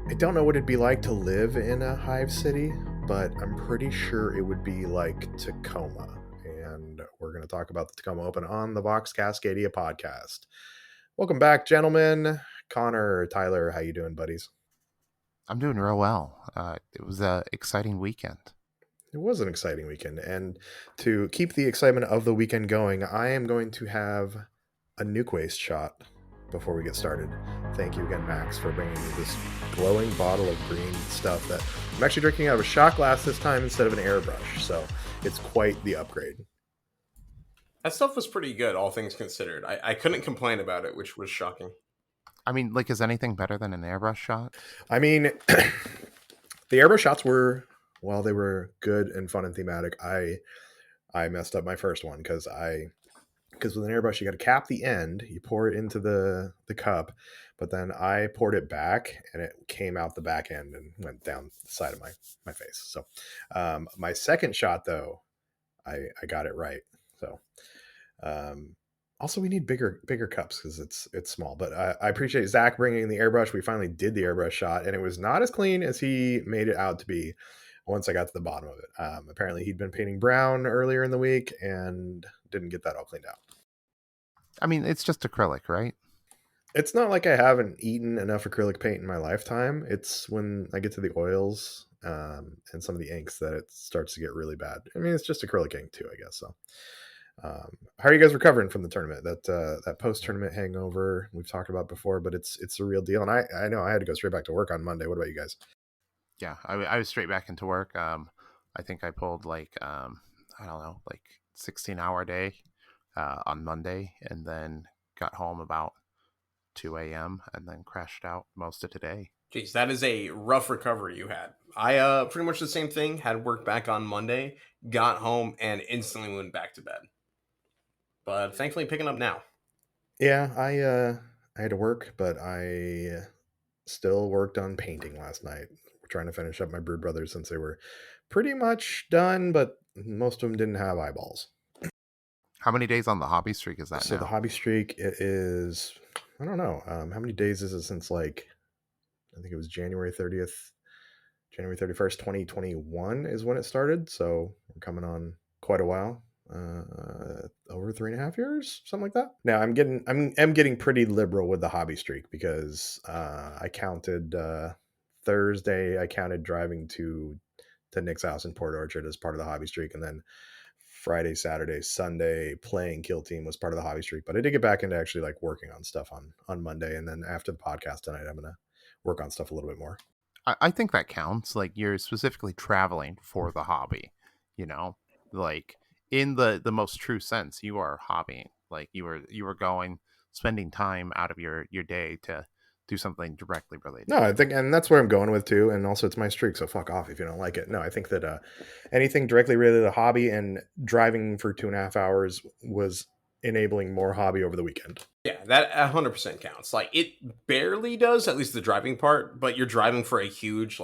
I don't know what it'd be like to live in a hive city, but I'm pretty sure it would be like Tacoma. And we're going to talk about the Tacoma Open on the Vox Cascadia podcast. Welcome back, gentlemen. Connor, Tyler, how you doing, buddies? I'm doing real well. It was an exciting weekend. It was an exciting weekend. And to keep the excitement of the weekend going, I am going to have a nuke waste shot before we get started. Thank you again, Max, for bringing me this glowing bottle of green stuff that I'm actually drinking out of a shot glass this time instead of an airbrush. So it's quite the upgrade. That stuff was pretty good, all things considered. I couldn't complain about it, which was shocking. I mean, like, is anything better than an airbrush shot? I mean, the airbrush shots were, while they were good and fun and thematic, I messed up my first one because with an airbrush you got to cap the end, you pour it into the cup, but then I poured it back and it came out the back end and went down the side of my face. So my second shot though, I got it right. So also we need bigger cups because it's small, but I appreciate Zach bringing the airbrush. We finally did the airbrush shot and it was not as clean as he made it out to be once I got to the bottom of it. Apparently he'd been painting brown earlier in the week and didn't get that all cleaned out. I mean, it's just acrylic, right? It's not like I haven't eaten enough acrylic paint in my lifetime. It's when I get to the oils and some of the inks that it starts to get really bad. I mean, it's just acrylic ink too, I guess. So, how are you guys recovering from the tournament? That post tournament hangover we've talked about before, but it's a real deal. And I know I had to go straight back to work on Monday. What about you guys? Yeah, I was straight back into work. I think I pulled I don't know, like 16-hour day on Monday, and then got home about 2 a.m. and then crashed out most of today. Jeez, that is a rough recovery you had. I pretty much the same thing. Had work back on Monday, got home, and instantly went back to bed. But thankfully, picking up now. Yeah, I had to work, but I still worked on painting last night. We're trying to finish up my Brood Brothers since they were pretty much done, but most of them didn't have eyeballs. How many days on the hobby streak is that So now? the hobby streak, it is, I don't know, how many days is it since, like, I think it was January 30th, January 31st, 2021 is when it started. So we're coming on quite a while, over 3.5 years, something like that. Now I'm getting pretty liberal with the hobby streak because I counted Thursday. I counted driving to Nick's house in Port Orchard as part of the hobby streak, and then Friday, Saturday, Sunday playing Kill Team was part of the hobby streak. But I did get back into actually like working on stuff on Monday, and then after the podcast tonight, I'm gonna work on stuff a little bit more. I think that counts. Like, you're specifically traveling for the hobby, like in the most true sense, you are hobbying. Like, you were going, spending time out of your day to do something directly related. No, I think, and that's where I'm going with too. And also, it's my streak, so fuck off if you don't like it. No, I think that anything directly related to hobby and driving for 2.5 hours was enabling more hobby over the weekend. Yeah, that 100% counts. Like, it barely does, at least the driving part, but you're driving for a huge,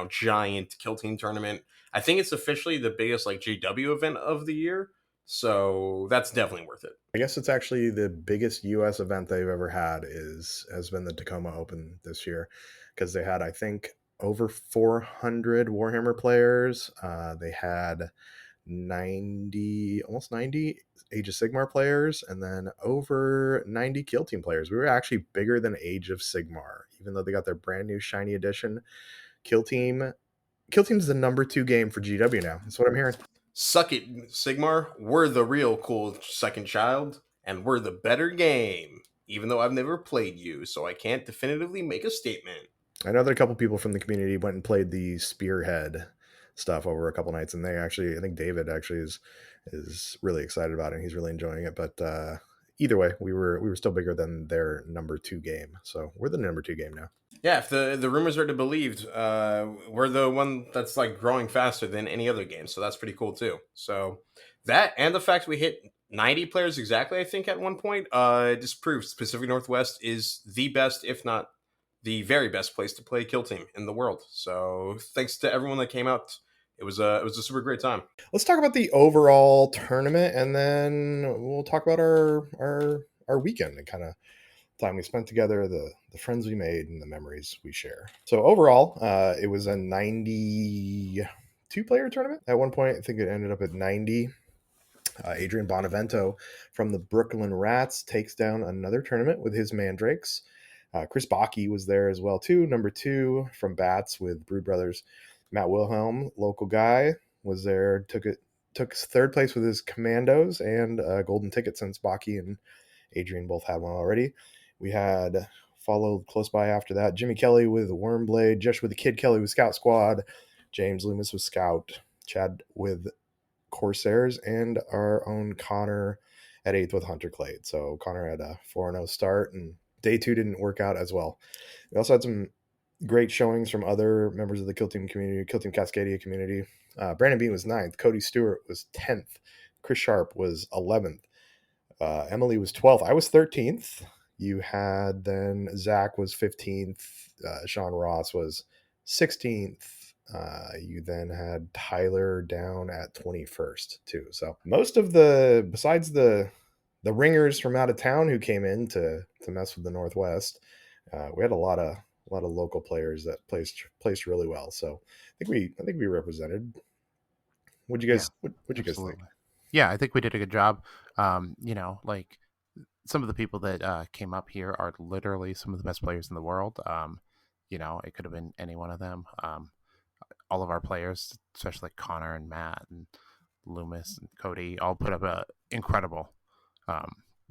giant Kill Team tournament. I think it's officially the biggest, GW event of the year. So that's definitely worth it. I guess it's actually the biggest U.S. event they've ever had has been the Tacoma Open this year, because they had, I think, over 400 Warhammer players. They had almost 90 Age of Sigmar players, and then over 90 Kill Team players. We were actually bigger than Age of Sigmar, even though they got their brand new shiny edition. Kill Team's the number 2 game for GW now. That's what I'm hearing. Suck it, Sigmar. We're the real cool second child, and we're the better game, even though I've never played you, so I can't definitively make a statement. I know that a couple people from the community went and played the Spearhead stuff over a couple nights, and I think David actually is really excited about it. He's really enjoying it. But either way, we were still bigger than their number 2 game, so we're the number 2 game now. Yeah, if the rumors are to be believed, we're the one that's like growing faster than any other game, so that's pretty cool too. So that, and the fact we hit 90 players exactly, I think at one point, just proves Pacific Northwest is the best, if not the very best place to play Kill Team in the world. So thanks to everyone that came out. It was a super great time. Let's talk about the overall tournament, and then we'll talk about our weekend and kind of time we spent together, the friends we made, and the memories we share. So overall, it was a 92-player tournament. At one point, I think it ended up at 90. Adrian Bonavento from the Brooklyn Rats takes down another tournament with his Mandrakes. Chris Baki was there as well too. Number 2 from Bats with Brood Brothers. Matt Wilhelm, local guy, was there. Took third place with his Commandos and a golden ticket, since Baki and Adrian both had one already. We had followed close by after that Jimmy Kelly with Wormblade, Josh with the Kid Kelly with Scout Squad, James Loomis with Scout, Chad with Corsairs, and our own Connor at 8th with Hunter Clade. So Connor had a 4-0 start, and day 2 didn't work out as well. We also had some great showings from other members of the Kill Team community, Kill Team Cascadia community. Brandon Bean was 9th. Cody Stewart was 10th. Chris Sharp was 11th. Emily was 12th. I was 13th. You had then Zach was 15th. Sean Ross was 16th. You then had Tyler down at 21st too. So most of besides the ringers from out of town who came in to mess with the Northwest, we had a lot of local players that placed really well. So I think we represented. What'd you guys think? Yeah, I think we did a good job. Like some of the people that came up here are literally some of the best players in the world. It could have been any one of them. All of our players, especially like Connor and Matt and Loomis and Cody, all put up a incredible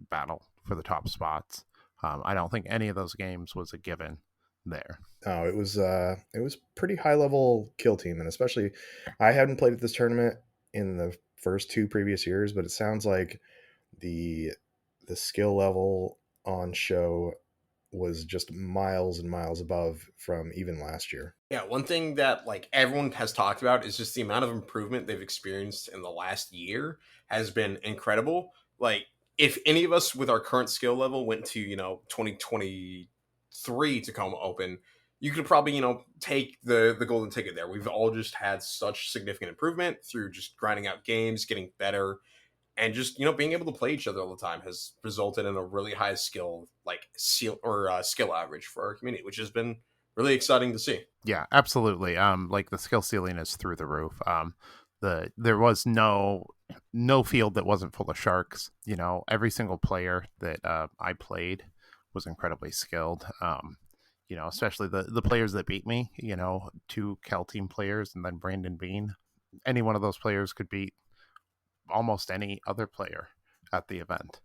battle for the top spots. I don't think any of those games was a given there. Oh, it was pretty high level kill team, and especially I hadn't played at this tournament in the first 2 previous years, but it sounds like the skill level on show was just miles and miles above from even last year. Yeah, one thing that like everyone has talked about is just the amount of improvement they've experienced in the last year has been incredible. Like if any of us with our current skill level went to, 2023 Tacoma Open, you could probably, take the golden ticket there. We've all just had such significant improvement through just grinding out games, getting better, and just being able to play each other all the time has resulted in a really high skill skill average for our community, which has been really exciting to see. Yeah, absolutely. Like the skill ceiling is through the roof. There was no field that wasn't full of sharks. Every single player that I played was incredibly skilled. Especially the players that beat me. 2 Cal team players and then Brandon Bean. Any one of those players could beat almost any other player at the event.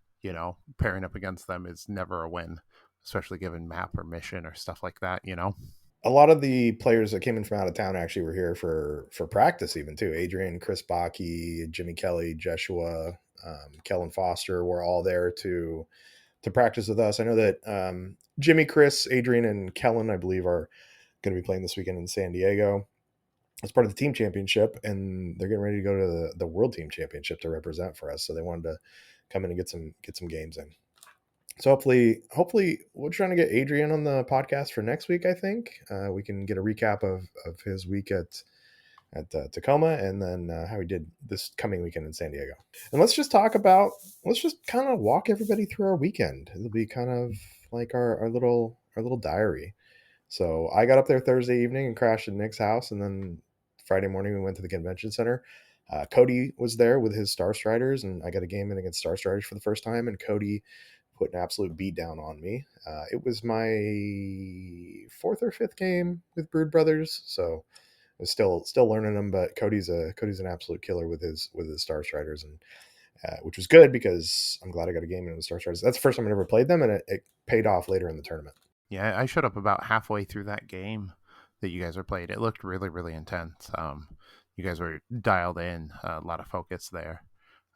Pairing up against them is never a win, especially given map or mission or stuff like that. A lot of the players that came in from out of town actually were here for practice even too. Adrian, Chris Baki, Jimmy Kelly, Joshua, Kellen Foster were all there to practice with us. I know that Jimmy, Chris, Adrian, and Kellen, I believe, are going to be playing this weekend in San Diego as part of the team championship, and they're getting ready to go to the World Team Championship to represent for us. So they wanted to come in and get some games in. So hopefully we're trying to get Adrian on the podcast for next week. I think we can get a recap of his week at Tacoma, and then how he did this coming weekend in San Diego. And let's just kind of walk everybody through our weekend. It'll be kind of like our little diary. So I got up there Thursday evening and crashed at Nick's house, and then Friday morning we went to the convention center. Cody was there with his Star Striders, and I got a game in against Star Striders for the first time, and Cody put an absolute beat down on me. It was my 4th or 5th game with Brood Brothers, so I was still learning them. But Cody's an absolute killer with his Star Striders, and which was good because I'm glad I got a game in with Star Striders. That's the first time I ever played them, and it paid off later in the tournament. Yeah, I showed up about halfway through that game that you guys were played. It looked really, really intense. You guys were dialed in, a lot of focus there.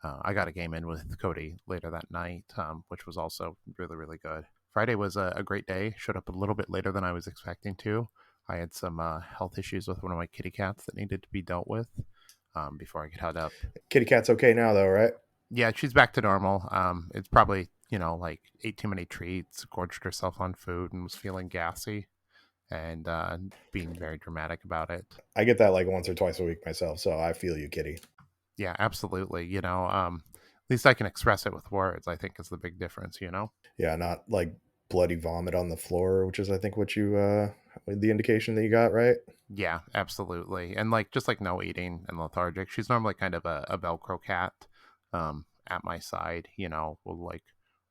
I got a game in with Cody later that night, which was also really, really good. Friday was a great day. Showed up a little bit later than I was expecting to. I had some health issues with one of my kitty cats that needed to be dealt with before I could head up. Kitty cat's okay now, though, right? Yeah, she's back to normal. It's probably, like ate too many treats, gorged herself on food, and was feeling gassy and being very dramatic about it. I get that like once or twice a week myself, so I feel you, kitty. Yeah, absolutely. At least I can express it with words, I think is the big difference, Yeah, not like bloody vomit on the floor, which is I think what you the indication that you got, right? Yeah, absolutely. And like just like no eating and lethargic. She's normally kind of a Velcro cat. At my side, will like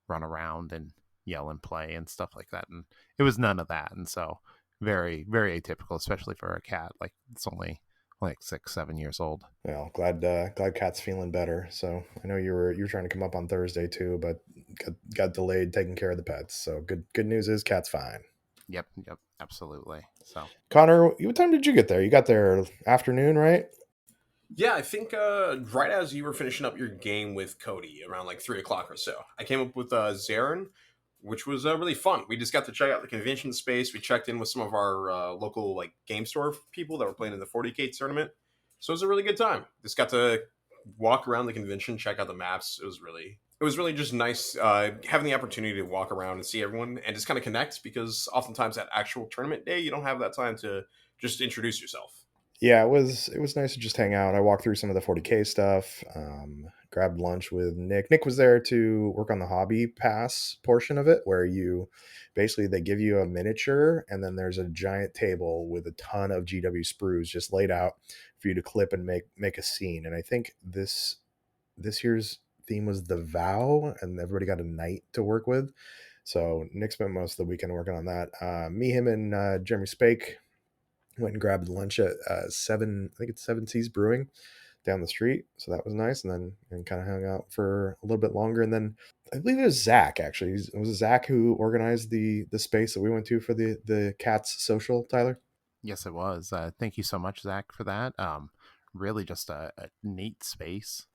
run around and yell and play and stuff like that. And it was none of that. And so very, very atypical, especially for a cat. Like it's only like 6, 7 years old. Well, glad Cat's feeling better. So I know you were trying to come up on Thursday too, but got delayed taking care of the pets. So good news is Cat's fine. Yep, absolutely. So Connor, what time did you get there? You got there afternoon, right? Yeah, I think right as you were finishing up your game with Cody, around like 3 o'clock or so, I came up with Zaren, which was really fun. We just got to check out the convention space. We checked in with some of our local like game store people that were playing in the 40K tournament, so it was a really good time. Just got to walk around the convention, check out the maps. It was really just nice having the opportunity to walk around and see everyone and just kind of connect, because oftentimes at actual tournament day you don't have that time to just introduce yourself. Yeah, it was nice to just hang out. I walked through some of the 40K stuff, grabbed lunch with Nick. Nick was there to work on the hobby pass portion of it, where you basically they give you a miniature and then there's a giant table with a ton of GW sprues just laid out for you to clip and make a scene. And I think this year's theme was the vow, and everybody got a night to work with. So Nick spent most of the weekend working on that. Me, him, and Jeremy Spake went and grabbed lunch at I think it's Seven Seas Brewing down the street. So that was nice. And then and kind of hung out for a little bit longer. And then I believe it was Zach actually. It was Zach who organized the space that we went to for the Cats social, Tyler. yes, it was. Thank you so much, Zach, for that. Really just a neat space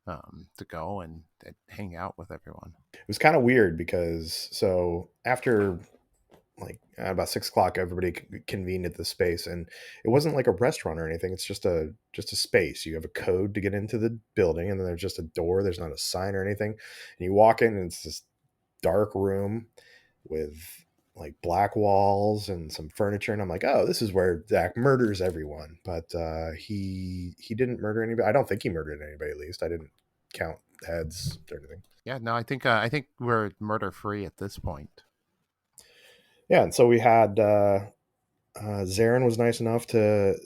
to go and hang out with everyone. It was kind of weird because so after like at about 6 o'clock, everybody convened at the space, and it wasn't like a restaurant or anything. It's just a space. You have a code to get into the building, and then there's just a door. There's not a sign or anything. And you walk in, and it's this dark room with like black walls and some furniture, and I'm like, oh, this is where Zach murders everyone. But he didn't murder anybody. I don't think he murdered anybody. At least I didn't count heads or anything. Yeah, no, I think we're murder free at this point. Yeah, and so we had Zarin was nice enough to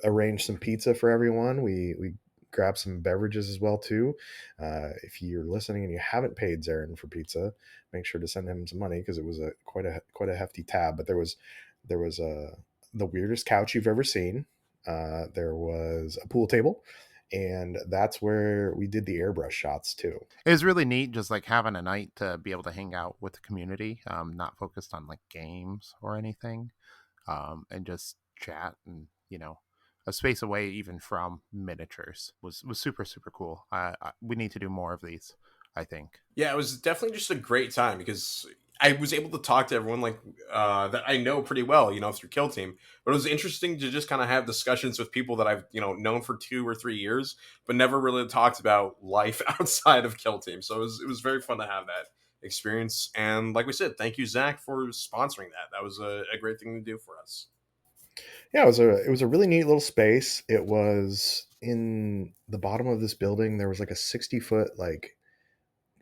arrange some pizza for everyone. We grabbed some beverages as well too. If you're listening and you haven't paid Zarin for pizza, make sure to send him some money because it was quite a hefty tab. But there was the weirdest couch you've ever seen. There was a pool table, and that's where we did the airbrush shots too. It was really neat, just like having a night to be able to hang out with the community, not focused on like games or anything, and just chat and a space away even from miniatures was super super cool. We need to do more of these, I think. Yeah, it was definitely just a great time because I was able to talk to everyone like that I know pretty well, through Kill Team. But it was interesting to just kind of have discussions with people that I've known for 2 or 3 years, but never really talked about life outside of Kill Team. So it was very fun to have that experience. And like we said, thank you, Zach, for sponsoring that. That was a great thing to do for us. Yeah, it was a really neat little space. It was in the bottom of this building. There was like a 60-foot like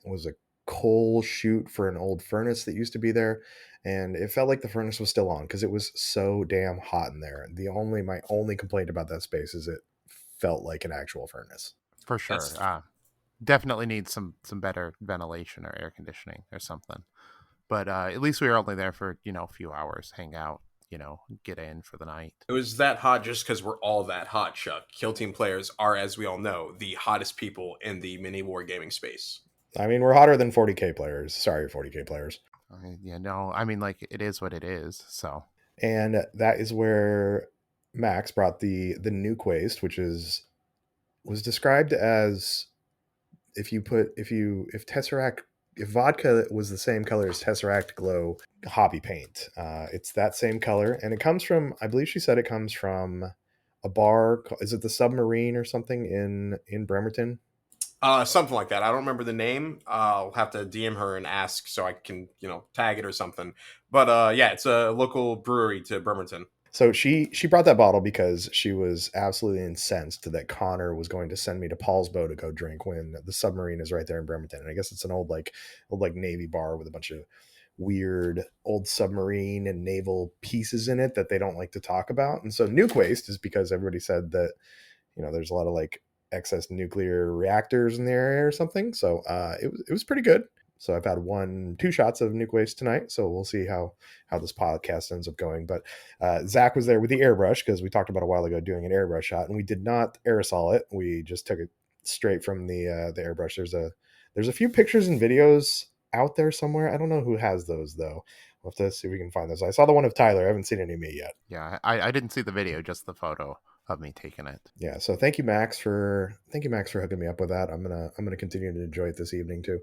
was a coal chute for an old furnace that used to be there, and it felt like the furnace was still on because it was so damn hot in there. My only complaint about that space is it felt like an actual furnace. For sure. That's Definitely needs some better ventilation or air conditioning or something. But at least we were only there for a few hours, hang out, get in for the night. It was that hot just because we're all that hot, Chuck. Kill Team players are, as we all know, the hottest people in the mini wargaming space. I mean, we're hotter than 40K players. Sorry, 40K players. Yeah, no, I mean, like, it is what it is. So And that is where Max brought the nuke waste, which was described as if vodka was the same color as Tesseract Glow hobby paint. It's that same color, and it comes from, I believe she said it comes from a bar. Is it the Submarine or something in Bremerton? Something like that. I don't remember the name. I'll have to DM her and ask so I can, tag it or something. But yeah, it's a local brewery to Bremerton. So she brought that bottle because she was absolutely incensed that Connor was going to send me to Paulsbo to go drink when the Submarine is right there in Bremerton. And I guess it's an old like Navy bar with a bunch of weird old submarine and naval pieces in it that they don't like to talk about. And so nuke waste is because everybody said that, there's a lot of like excess nuclear reactors in the area or something. So it was pretty good. So I've had 2 shots of nuke waste tonight. So we'll see how this podcast ends up going. But Zach was there with the airbrush because we talked about a while ago doing an airbrush shot, and we did not aerosol it. We just took it straight from the airbrush. There's a few pictures and videos out there somewhere. I don't know who has those though. We'll have to see if we can find those. I saw the one of Tyler. I haven't seen any of me yet. Yeah, I didn't see the video, just the photo of me taking it. Yeah, so thank you, Max, for hooking me up with that. I'm gonna continue to enjoy it this evening too.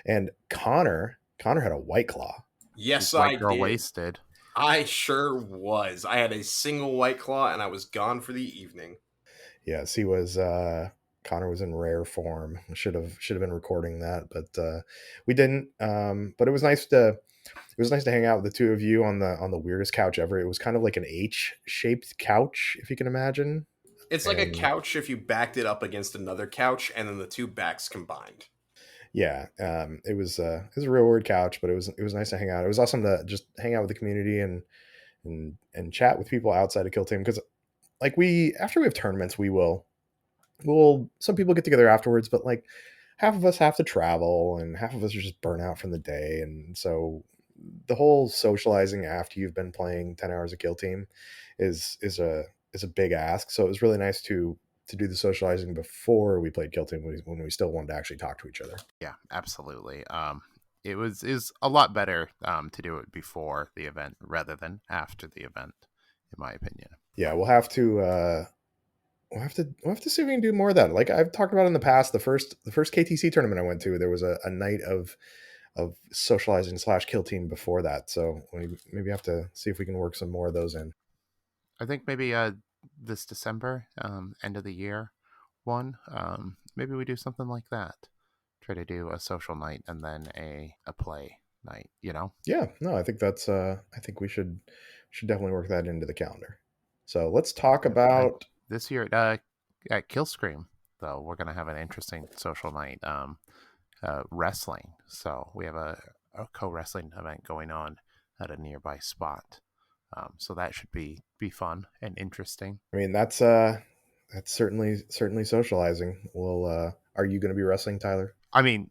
And Connor had a White Claw. Yes, White I girl did. wasted. I sure was. I had a single White Claw, and I was gone for the evening. Yes, he was. Connor was in rare form. Should have been recording that, but we didn't. But it was nice to hang out with the two of you on the weirdest couch ever. It was kind of like an H-shaped couch, if you can imagine. It's like a couch if you backed it up against another couch, and then the two backs combined. Yeah, it was a real weird couch, but it was nice to hang out. It was awesome to just hang out with the community and chat with people outside of Kill Team, because like after we have tournaments, we'll some people get together afterwards, but like half of us have to travel and half of us are just burnt out from the day, and so the whole socializing after you've been playing 10 hours of Kill Team is a big ask. So it was really nice to do the socializing before we played Kill Team when we still wanted to actually talk to each other. Yeah, absolutely. It is a lot better to do it before the event rather than after the event, in my opinion. Yeah, we'll have to see if we can do more of that. Like I've talked about in the past, the first KTC tournament I went to, there was a night of socializing / Kill Team before that. So we maybe have to see if we can work some more of those in. I think maybe this December, end of the year one, maybe we do something like that. Try to do a social night and then a play night, Yeah, no, I think that's I think we should definitely work that into the calendar. So let's talk about this year at Killscream, though. We're gonna have an interesting social night, wrestling. So we have a co-wrestling event going on at a nearby spot. So that should be fun and interesting. I mean, that's certainly socializing. Well, are you going to be wrestling, Tyler? I mean,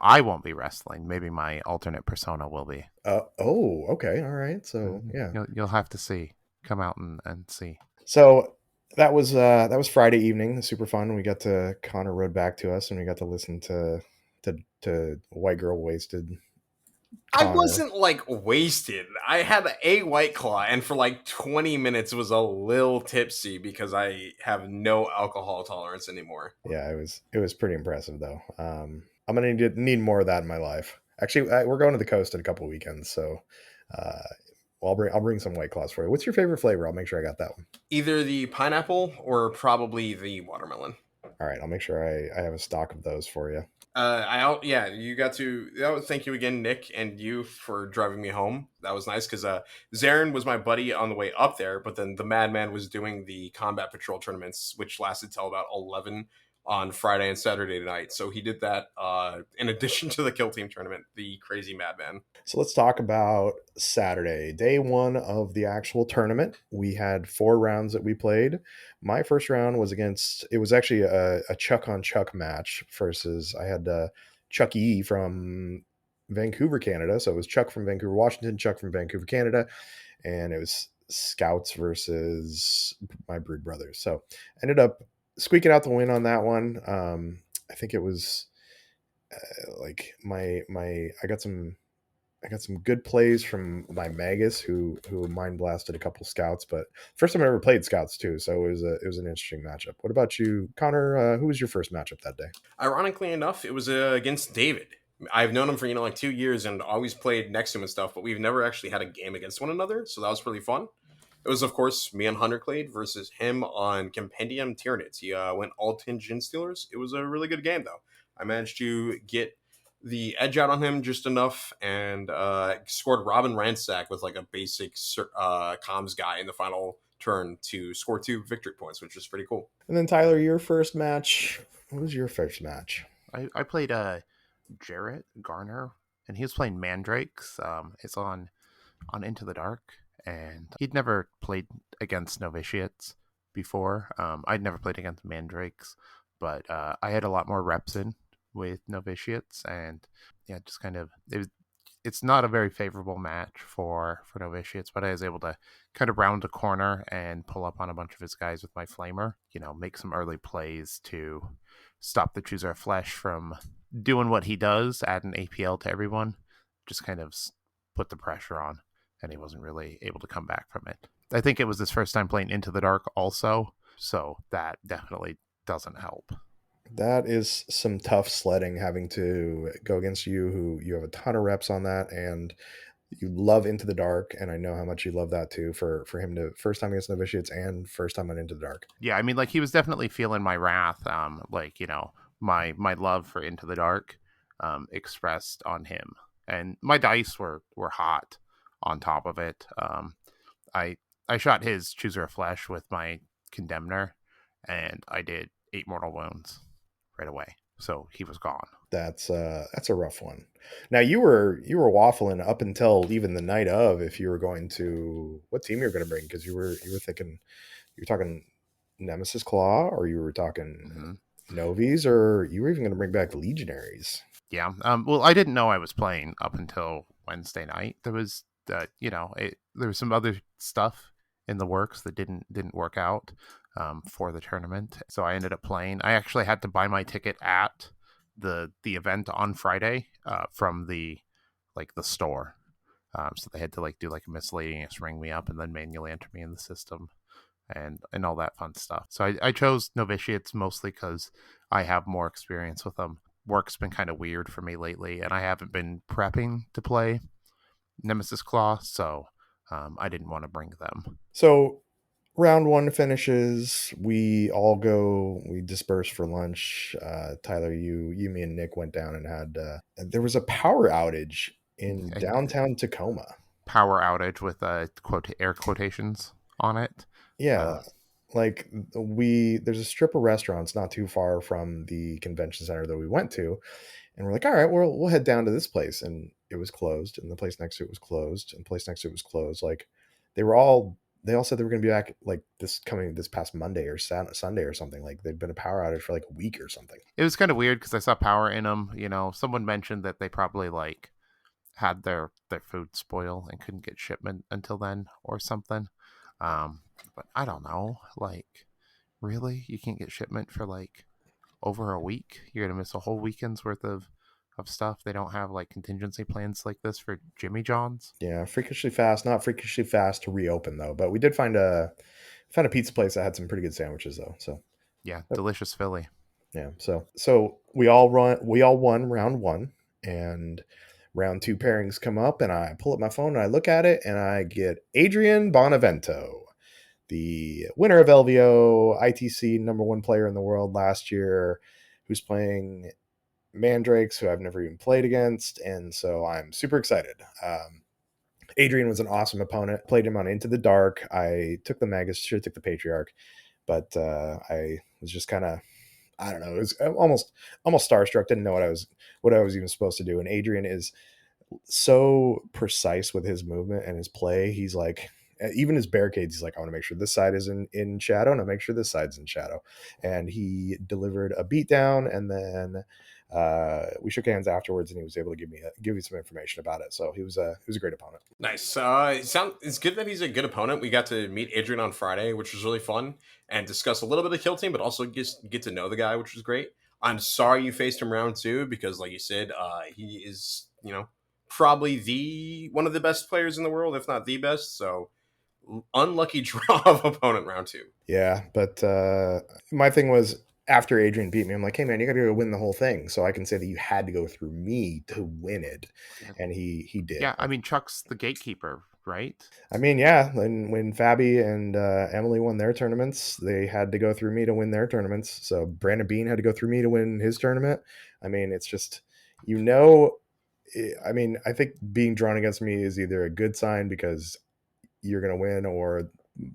I won't be wrestling. Maybe my alternate persona will be. Oh, okay, all right. So yeah, you'll have to see. Come out and see. So that was Friday evening. Super fun. We got to Connor rode back to us, and we got to listen to White Girl Wasted. Connor. I wasn't like wasted. I had a White Claw, and for like 20 minutes was a little tipsy because I have no alcohol tolerance anymore. Yeah, it was pretty impressive though. I'm gonna need more of that in my life. Actually, we're going to the coast in a couple of weekends, so I'll bring some White Claws for you. What's your favorite flavor? I'll make sure I got that one. Either the pineapple or probably the watermelon. All right, I'll make sure I have a stock of those for you. You got to. Thank you again, Nick, and you for driving me home. That was nice because Zarin was my buddy on the way up there, but then the Madman was doing the combat patrol tournaments, which lasted till about 11 on Friday and Saturday night. So he did that in addition to the Kill Team tournament, the Crazy Madman. So let's talk about Saturday, day one of the actual tournament. We had 4 rounds that we played. My first round was it was actually a Chuck on Chuck match versus I had Chuck E from Vancouver, Canada. So it was Chuck from Vancouver, Washington, Chuck from Vancouver, Canada. And it was Scouts versus my Brood Brothers. So ended up squeaking out the win on that one. I think it was like I got some good plays from my Magus who mind blasted a couple Scouts, but first time I ever played Scouts too, so it was an interesting matchup. What about you, Connor? Who was your first matchup that day? Ironically enough, it was against David. I've known him for like 2 years and always played next to him and stuff, but we've never actually had a game against one another, so that was really fun. It was, of course, me and Hunterclade versus him on Compendium Tyranids. He went all 10 Gin Stealers. It was a really good game, though. I managed to get the edge out on him just enough and scored Robin Ransack with like a basic comms guy in the final turn to score 2 victory points, which was pretty cool. And then, Tyler, your first match. What was your first match? I played Jarrett Garner and he was playing Mandrakes. It's on Into the Dark, and he'd never played against novitiates before. I'd never played against Mandrakes, but I had a lot more reps in with novitiates, and yeah, just kind of it's not a very favorable match for novitiates, but I was able to kind of round a corner and pull up on a bunch of his guys with my flamer. Make some early plays to stop the Chooser of Flesh from doing what he does, add an APL to everyone, just kind of put the pressure on, and he wasn't really able to come back from it. I think it was his first time playing Into the Dark also, so that definitely doesn't help. That is some tough sledding, having to go against you, who you have a ton of reps on that, and you love Into the Dark, and I know how much you love that too. For him to first time against novitiates and first time on Into the Dark. Yeah, I mean, like, he was definitely feeling my wrath, my love for Into the Dark, expressed on him, and my dice were hot on top of it. I I shot his Chooser of Flesh with my Condemner, and I did 8 mortal wounds right away, so he was gone. That's a rough one. Now you were waffling up until even the night of if you were going to what team you were going to bring, because you were thinking you were talking Nemesis Claw, or you were talking Mm-hmm. Novies, or you were even going to bring back Legionaries. Yeah. Well, I didn't know I was playing up until Wednesday night. There was, there was some other stuff in the works that didn't work out for the tournament. So I ended up playing. I actually had to buy my ticket at the event on Friday from the store. So they had to do like a miscellaneous ring me up and then manually enter me in the system and all that fun stuff. So I chose novitiates mostly because I have more experience with them. Work's been kind of weird for me lately, and I haven't been prepping to play Nemesis Claw, so I didn't want to bring them. So round one finishes. We disperse for lunch. Tyler, me and Nick went down and had there was a power outage in A downtown Tacoma. power outage with air quotations on it. Yeah, Uh, like there's a strip of restaurants not too far from the convention center that we went to, and we're like, all right, we'll head down to this place, and it was closed, and the place next to it was closed, and the place next to it was closed. Like they all said they were going to be back like this past Monday or Sunday or something. Like they'd been a power outage for like a week or something. it was kind of weird because I saw power in them. Someone mentioned that they probably had their food spoil and couldn't get shipment until then or something. Um, but I don't know. Really, you can't get shipment for over a week? You're gonna miss a whole weekend's worth of stuff. They don't have contingency plans like this for Jimmy John's. Yeah, freakishly fast, not freakishly fast to reopen though. But we did find a pizza place that had some pretty good sandwiches though. So Yeah, delicious Philly. yeah, so we all won round one, and round two pairings come up, and I pull up my phone and I look at it, and I get Adrian Bonavento, the winner of LVO, ITC number one player in the world last year, who's playing Mandrakes, who I've never even played against, and so I'm super excited. Adrian was an awesome opponent. Played him on Into the Dark. I took the Magus, should have took the Patriarch, but I was just kind of, I don't know. It was almost starstruck. Didn't know what I was even supposed to do. And Adrian is so precise with his movement and his play. He's like, even his barricades, he's like, I want to make sure this side is in shadow, and I make sure this side's in shadow. And he delivered a beatdown, and then we shook hands afterwards, and he was able to give me some information about it. So he was a great opponent. Nice. It's good that he's a good opponent. We got to meet Adrian on Friday, which was really fun, and discuss a little bit of Kill Team, but also just get to know the guy, which was great. I'm sorry you faced him round two because, like you said, he is probably the one of the best players in the world, if not the best. So unlucky draw of opponent round two. Yeah, but my thing was after Adrian beat me, I'm like, hey man, you got to go win the whole thing, so I can say that you had to go through me to win it, and he did. Yeah, I mean Chuck's the gatekeeper, right? I mean, yeah, when Fabi and Emily won their tournaments, they had to go through me to win their tournaments. So Brandon Bean had to go through me to win his tournament. I mean, it's just, I mean, I think being drawn against me is either a good sign because you're going to win, or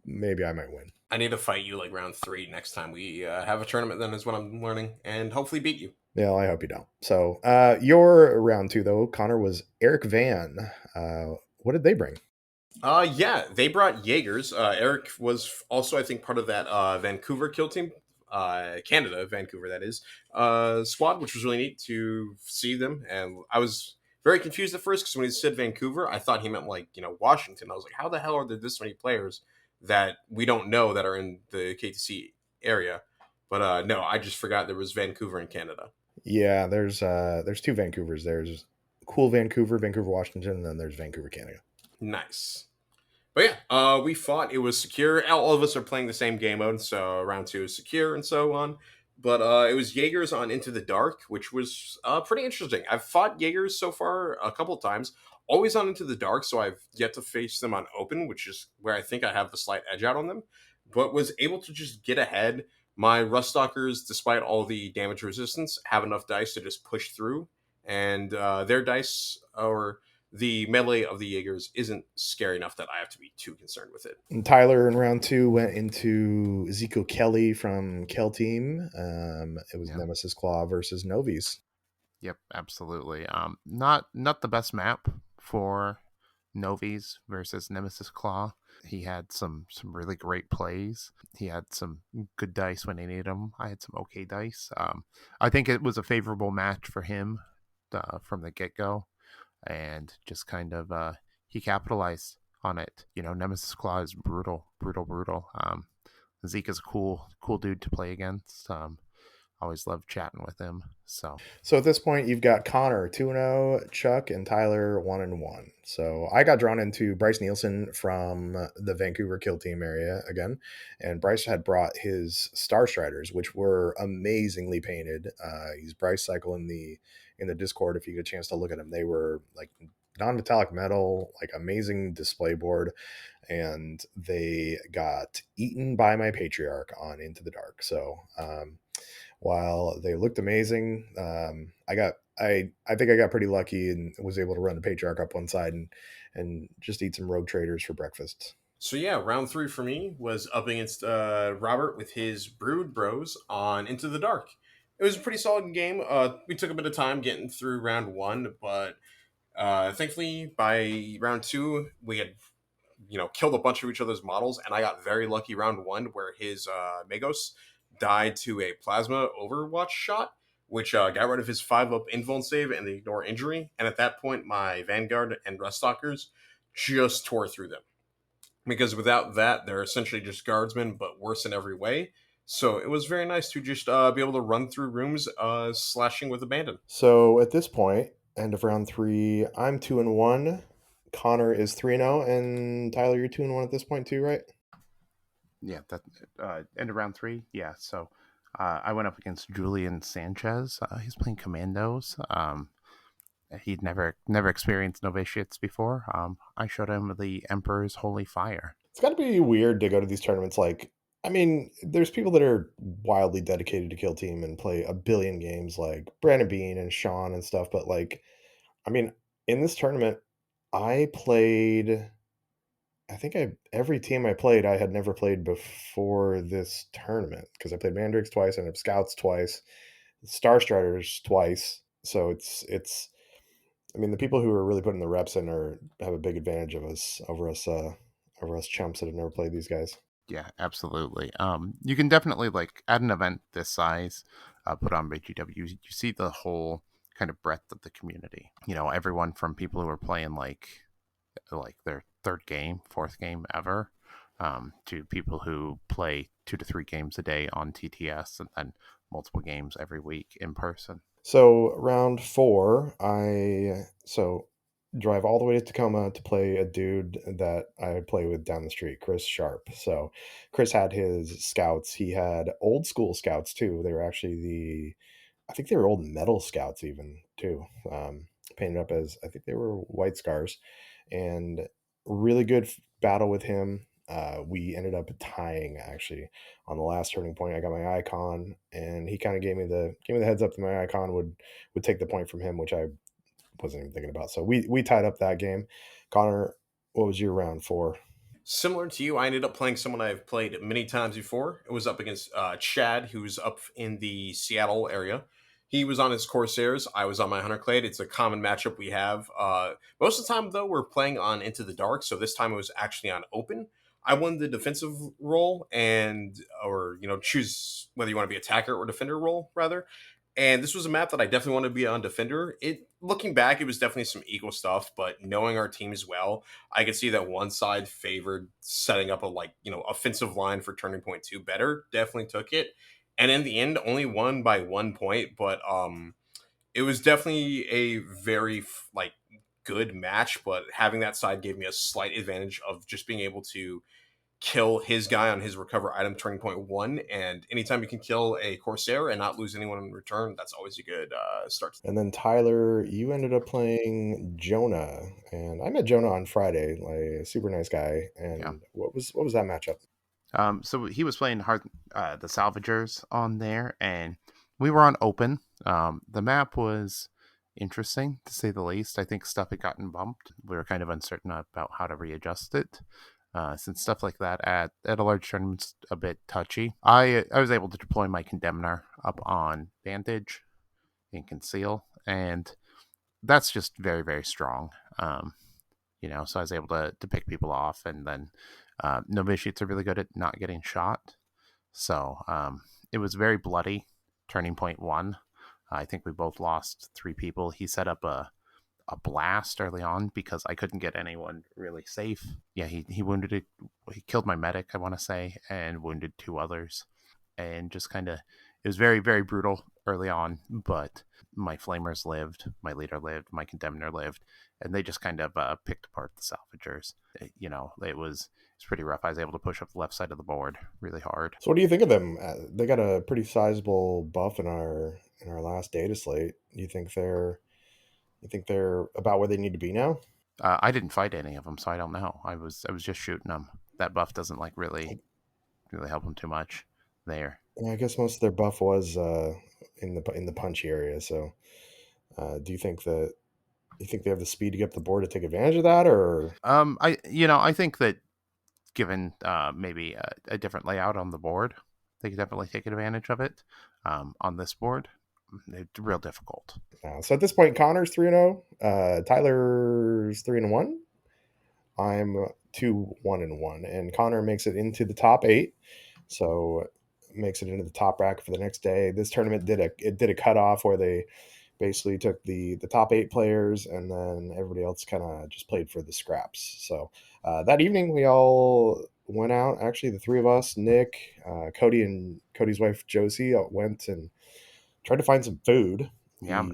maybe I might win. I need to fight you like round three next time we have a tournament. Then is what I'm learning, and hopefully beat you. Yeah, I hope you don't. So your round two though, Connor, was Eric Van. What did they bring? Yeah, they brought Jaegers. Eric was also, I think, part of that Vancouver kill team, Canada, Vancouver, that is, squad, which was really neat to see them. And I was very confused at first because when he said Vancouver, I thought he meant like Washington. I was like, how the hell are there this many players that we don't know that are in the KTC area? But no, I just forgot there was Vancouver in Canada. Yeah, there's two Vancouvers. There's cool Vancouver, Vancouver, Washington, and then there's Vancouver, Canada. Nice. But yeah, we fought. It was secure. All of us are playing the same game mode, so round two is secure and so on. But it was Jaegers on Into the Dark, which was pretty interesting. I've fought Jaegers so far a couple of times, always on Into the Dark, so I've yet to face them on Open, which is where I think I have the slight edge out on them. But was able to just get ahead. My Ruststalkers, despite all the damage resistance, have enough dice to just push through, and their dice or the melee of the Jaegers isn't scary enough that I have to be too concerned with it. And Tyler in round two went into Ezekiel Kelly from Kel Team. It was Yeah. Nemesis Claw versus Novies. Yep, absolutely. Not the best map for Novies versus Nemesis Claw. He had some really great plays. He had some good dice when he needed them. I had some okay dice. I think it was a favorable match for him from the get go, and just kind of he capitalized on it. Nemesis Claw is brutal, brutal, brutal. Zeke is a cool dude to play against. Always love chatting with him. So at this point, you've got Connor 2-0, Chuck and Tyler 1-1. So I got drawn into Bryce Nielsen from the Vancouver Kill Team area again, and Bryce had brought his Star Striders, which were amazingly painted. He's Bryce Cycle in the Discord. If you get a chance to look at them, they were like non-metallic metal, like amazing display board, and they got eaten by my Patriarch on Into the Dark. So while they looked amazing, I think I got pretty lucky and was able to run the Patriarch up one side and just eat some Rogue Traders for breakfast. So yeah, round three for me was up against Robert with his Brood Bros on Into the Dark. It was a pretty solid game. We took a bit of time getting through round one, but thankfully by round two we had killed a bunch of each other's models, and I got very lucky round one where his Magos died to a plasma Overwatch shot, which got rid of his 5-up invuln save and the ignore injury. And at that point, my Vanguard and Ruststalkers just tore through them. Because without that, they're essentially just guardsmen, but worse in every way. So it was very nice to just be able to run through rooms slashing with abandon. So at this point, end of round three, I'm 2-1. Connor is 3-0, and Tyler, you're 2-1 at this point too, right? yeah, that end of round three. Yeah, so I went up against Julian Sanchez. He's playing Commandos. He'd never experienced novitiates before. I showed him the Emperor's Holy Fire. It's got to be weird to go to these tournaments. Like, I mean, there's people that are wildly dedicated to Kill Team and play a billion games, like Brandon Bean and Sean and stuff. But like, I mean, in this tournament, I played. I think every team I played, I had never played before this tournament because I played Mandrakes twice and Scouts twice, Star Striders twice. So it's. I mean, the people who are really putting the reps in have a big advantage of us over us chumps that have never played these guys. Yeah, absolutely. You can definitely like at an event this size, put on BGW. You see the whole kind of breadth of the community. Everyone from people who are playing like their third game, fourth game ever, to people who play 2 to 3 games a day on TTS and then multiple games every week in person. So round four, I drive all the way to Tacoma to play a dude that I play with down the street, Chris Sharp. So Chris had his scouts. He had old school scouts too. They were actually I think they were old metal scouts even too. Painted up as I think they were white scars, and really good battle with him. We ended up tying actually on the last turning point. I got my icon, and he kind of gave me the heads up that my icon would take the point from him, which I wasn't even thinking about. So we tied up that game. Connor, what was your round four? Similar to you, I ended up playing someone I've played many times before. It was up against Chad, who's up in the Seattle area. He was on his Corsairs. I was on my Hunter Clade. It's a common matchup we have. Most of the time, though, we're playing on Into the Dark. So this time it was actually on Open. I won the defensive role or choose whether you want to be attacker or defender role, rather. And this was a map that I definitely wanted to be on defender. Looking back, it was definitely some equal stuff, but knowing our teams well, I could see that one side favored setting up a offensive line for turning point 2 better. Definitely took it. And in the end, only won by 1 point, but it was definitely a very good match. But having that side gave me a slight advantage of just being able to kill his guy on his recover item turning point 1, and anytime you can kill a Corsair and not lose anyone in return, that's always a good start. And then Tyler, you ended up playing Jonah, and I met Jonah on Friday, like a super nice guy. And Yeah. what was that matchup? So he was playing the Salvagers on there, and we were on Open. The map was interesting, to say the least. I think stuff had gotten bumped. We were kind of uncertain about how to readjust it. Since stuff like that at a large tournament's a bit touchy. I was able to deploy my Condemner up on Vantage and Conceal, and that's just very, very strong. So I was able to pick people off, and then novitiates are really good at not getting shot. So it was very bloody. Turning point 1. I think we both lost 3 people. He set up a blast early on because I couldn't get anyone really safe. Yeah, he wounded it. He killed my medic, I want to say, and wounded 2 others. And just kind of, it was very, very brutal early on, but my flamers lived, my leader lived, my condemner lived, and they just kind of picked apart the salvagers. It was pretty rough. I was able to push up the left side of the board really hard. So what do you think of them? They got a pretty sizable buff in our last data slate. You think they're about where they need to be now? I didn't fight any of them, so I don't know. I was just shooting them. That buff doesn't really help them too much there. I guess most of their buff was in the punchy area. So, do you think they have the speed to get up the board to take advantage of that, or? I think that given maybe a different layout on the board, they could definitely take advantage of it. On this board, it's real difficult. So at this point, Connor's 3-0. Tyler's 3-1. I'm 2-1-1, and Connor makes it into the top 8. So makes it into the top bracket for the next day. This tournament did a cutoff where they basically took the top 8 players, and then everybody else kind of just played for the scraps. So that evening we all went out. Actually, the 3 of us, Nick, Cody, and Cody's wife Josie, went and tried to find some food. Yeah,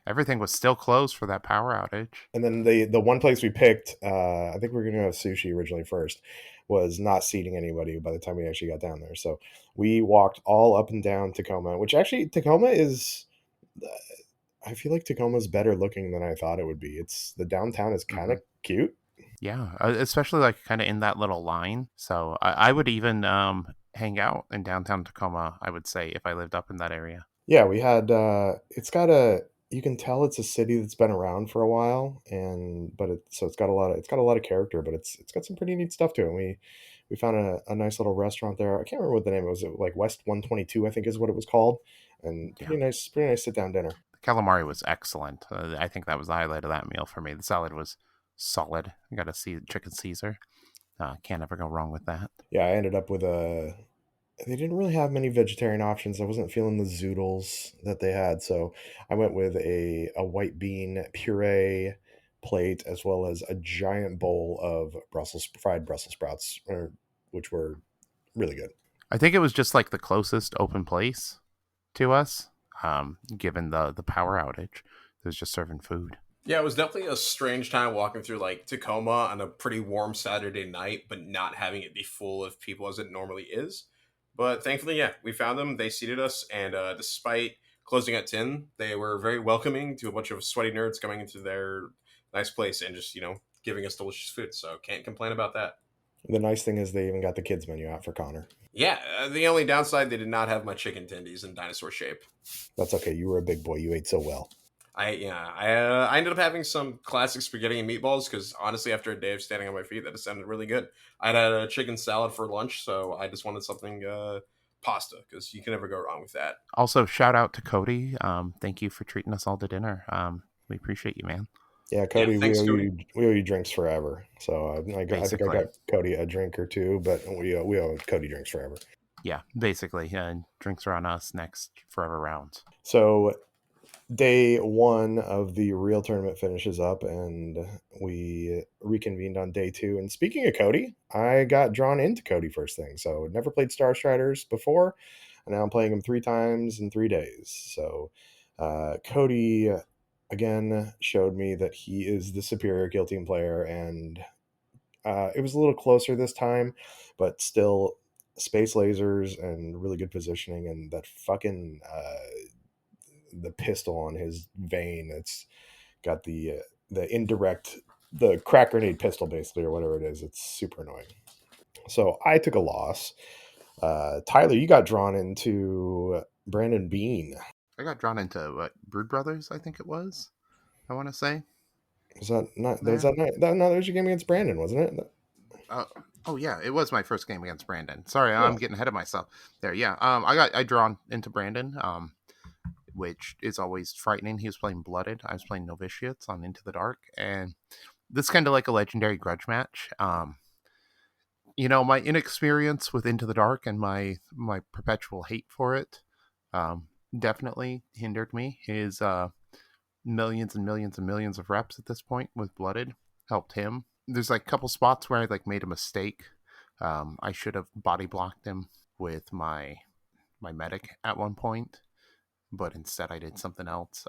everything was still closed for that power outage. And then the one place we picked, I think we were going to have sushi originally first, was not seating anybody by the time we actually got down there. So we walked all up and down Tacoma, which actually Tacoma is, I feel like Tacoma's better looking than I thought it would be. The downtown is kind of cute. Yeah, especially like kind of in that little line. So I would even hang out in downtown Tacoma, I would say, if I lived up in that area. Yeah, we had, you can tell it's a city that's been around for a while, it's got a lot of character, but it's got some pretty neat stuff to it. We found a nice little restaurant there. I can't remember what the name was. It like West 122, I think is what it was called, and pretty nice sit down dinner. The calamari was excellent. I think that was the highlight of that meal for me. The salad was solid. I got to see chicken Caesar. Can't ever go wrong with that. Yeah, I ended up with they didn't really have many vegetarian options. I wasn't feeling the zoodles that they had, so I went with a white bean puree plate, as well as a giant bowl of fried Brussels sprouts, which were really good. I think it was just like the closest open place to us, given the power outage. It was just serving food. Yeah, it was definitely a strange time walking through like Tacoma on a pretty warm Saturday night, but not having it be full of people as it normally is. But thankfully, yeah, we found them. They seated us, and despite closing at 10, they were very welcoming to a bunch of sweaty nerds coming into their nice place and just, giving us delicious food. So can't complain about that. The nice thing is they even got the kids menu out for Connor. Yeah, the only downside, they did not have my chicken tendies in dinosaur shape. That's okay. You were a big boy. You ate so well. I ended up having some classic spaghetti and meatballs because honestly, after a day of standing on my feet, that sounded really good. I had a chicken salad for lunch, so I just wanted something pasta, because you can never go wrong with that. Also, shout out to Cody. Thank you for treating us all to dinner. We appreciate you, man. Yeah, Yeah, Cody, thanks, Cody. we owe you drinks forever. So I think I Basically, got Cody a drink or two, but we owe Cody drinks forever. yeah, basically, drinks are on us next forever rounds. So day one of the real tournament finishes up, and we reconvened on day two. And speaking of Cody, I got drawn into Cody first thing. So never played Star Striders before, and now I'm playing him 3 times in 3 days. So Cody again showed me that he is the superior kill team player, and it was a little closer this time, but still space lasers and really good positioning, and that fucking the pistol on his vein that's got the indirect, the crack grenade pistol basically, or whatever it is. It's super annoying. So I took a loss. Tyler, you got drawn into Brandon Bean. I got drawn into what, Brood Brothers, I think it was. I want to say Was that not? Was there. that not? That, no, that was your game against Brandon, wasn't it? Uh, oh yeah, it was my first game against Brandon. Sorry, Yeah. I'm getting ahead of myself there. Yeah, I drawn into Brandon, which is always frightening. He was playing Blooded. I was playing Novitiates on Into the Dark, and this kind of like a legendary grudge match. My inexperience with Into the Dark and my perpetual hate for it, definitely hindered me. His millions and millions and millions of reps at this point with Blooded helped him. There's like a couple spots where I like made a mistake. I should have body blocked him with my medic at one point, but instead I did something else.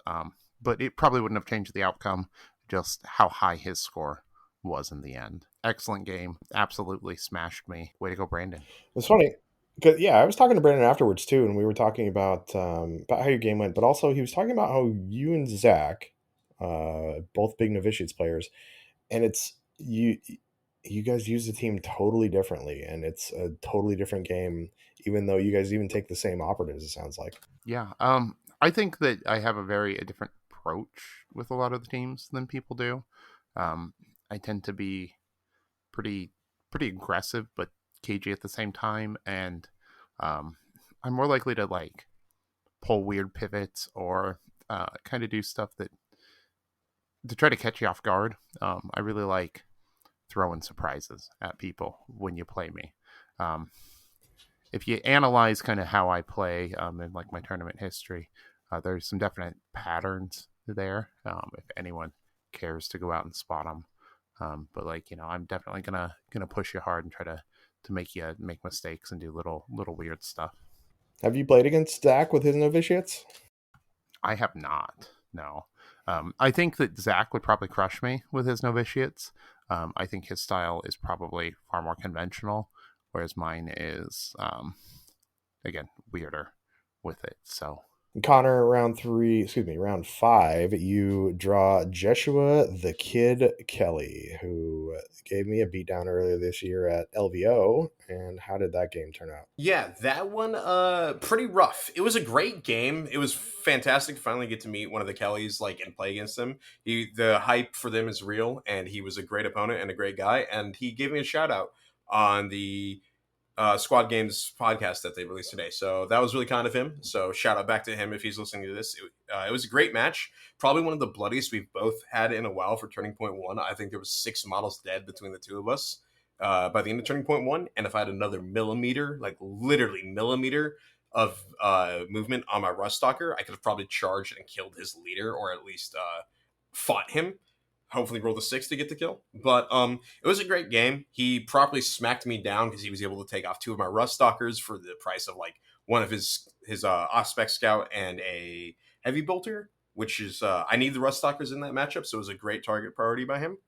But it probably wouldn't have changed the outcome, just how high his score was in the end. Excellent game. Absolutely smashed me. Way to go, Brandon. It's funny. Cause yeah, I was talking to Brandon afterwards too, and we were talking about how your game went, but also he was talking about how you and Zach, both big Novitiates players, and it's you guys use the team totally differently, and it's a totally different game, even though you guys even take the same operatives. It sounds like. Yeah. I think that I have a different approach with a lot of the teams than people do. I tend to be pretty pretty aggressive but cagey at the same time, and um, I'm more likely to like pull weird pivots or kind of do stuff that to try to catch you off guard. I really like throwing surprises at people when you play me. Um, if you analyze kind of how I play in like my tournament history, there's some definite patterns there. If anyone cares to go out and spot them, but like I'm definitely gonna push you hard and try to make you make mistakes and do little weird stuff. Have you played against Zach with his novitiates? I have not. No. I think that Zach would probably crush me with his novitiates. I think his style is probably far more conventional, whereas mine is, again, weirder with it. So, Connor, round 5, you draw Jeshua the Kid Kelly, who gave me a beatdown earlier this year at LVO. And how did that game turn out? Yeah, that one pretty rough. It was a great game. It was fantastic to finally get to meet one of the Kellys like and play against him. The hype for them is real, and he was a great opponent and a great guy, and he gave me a shout out on the Squad Games podcast that they released today. So that was really kind of him. So shout out back to him if he's listening to this. It was a great match. Probably one of the bloodiest we've both had in a while for Turning Point 1. I think there was 6 models dead between the two of us by the end of Turning Point 1. And if I had another millimeter, like literally millimeter of movement on my Rust Stalker, I could have probably charged and killed his leader, or at least fought him. Hopefully roll the 6 to get the kill. But it was a great game. He properly smacked me down because he was able to take off 2 of my Rust Stalkers for the price of like one of his Ospec Scout and a Heavy Bolter, which is I need the Rust Stalkers in that matchup, so it was a great target priority by him.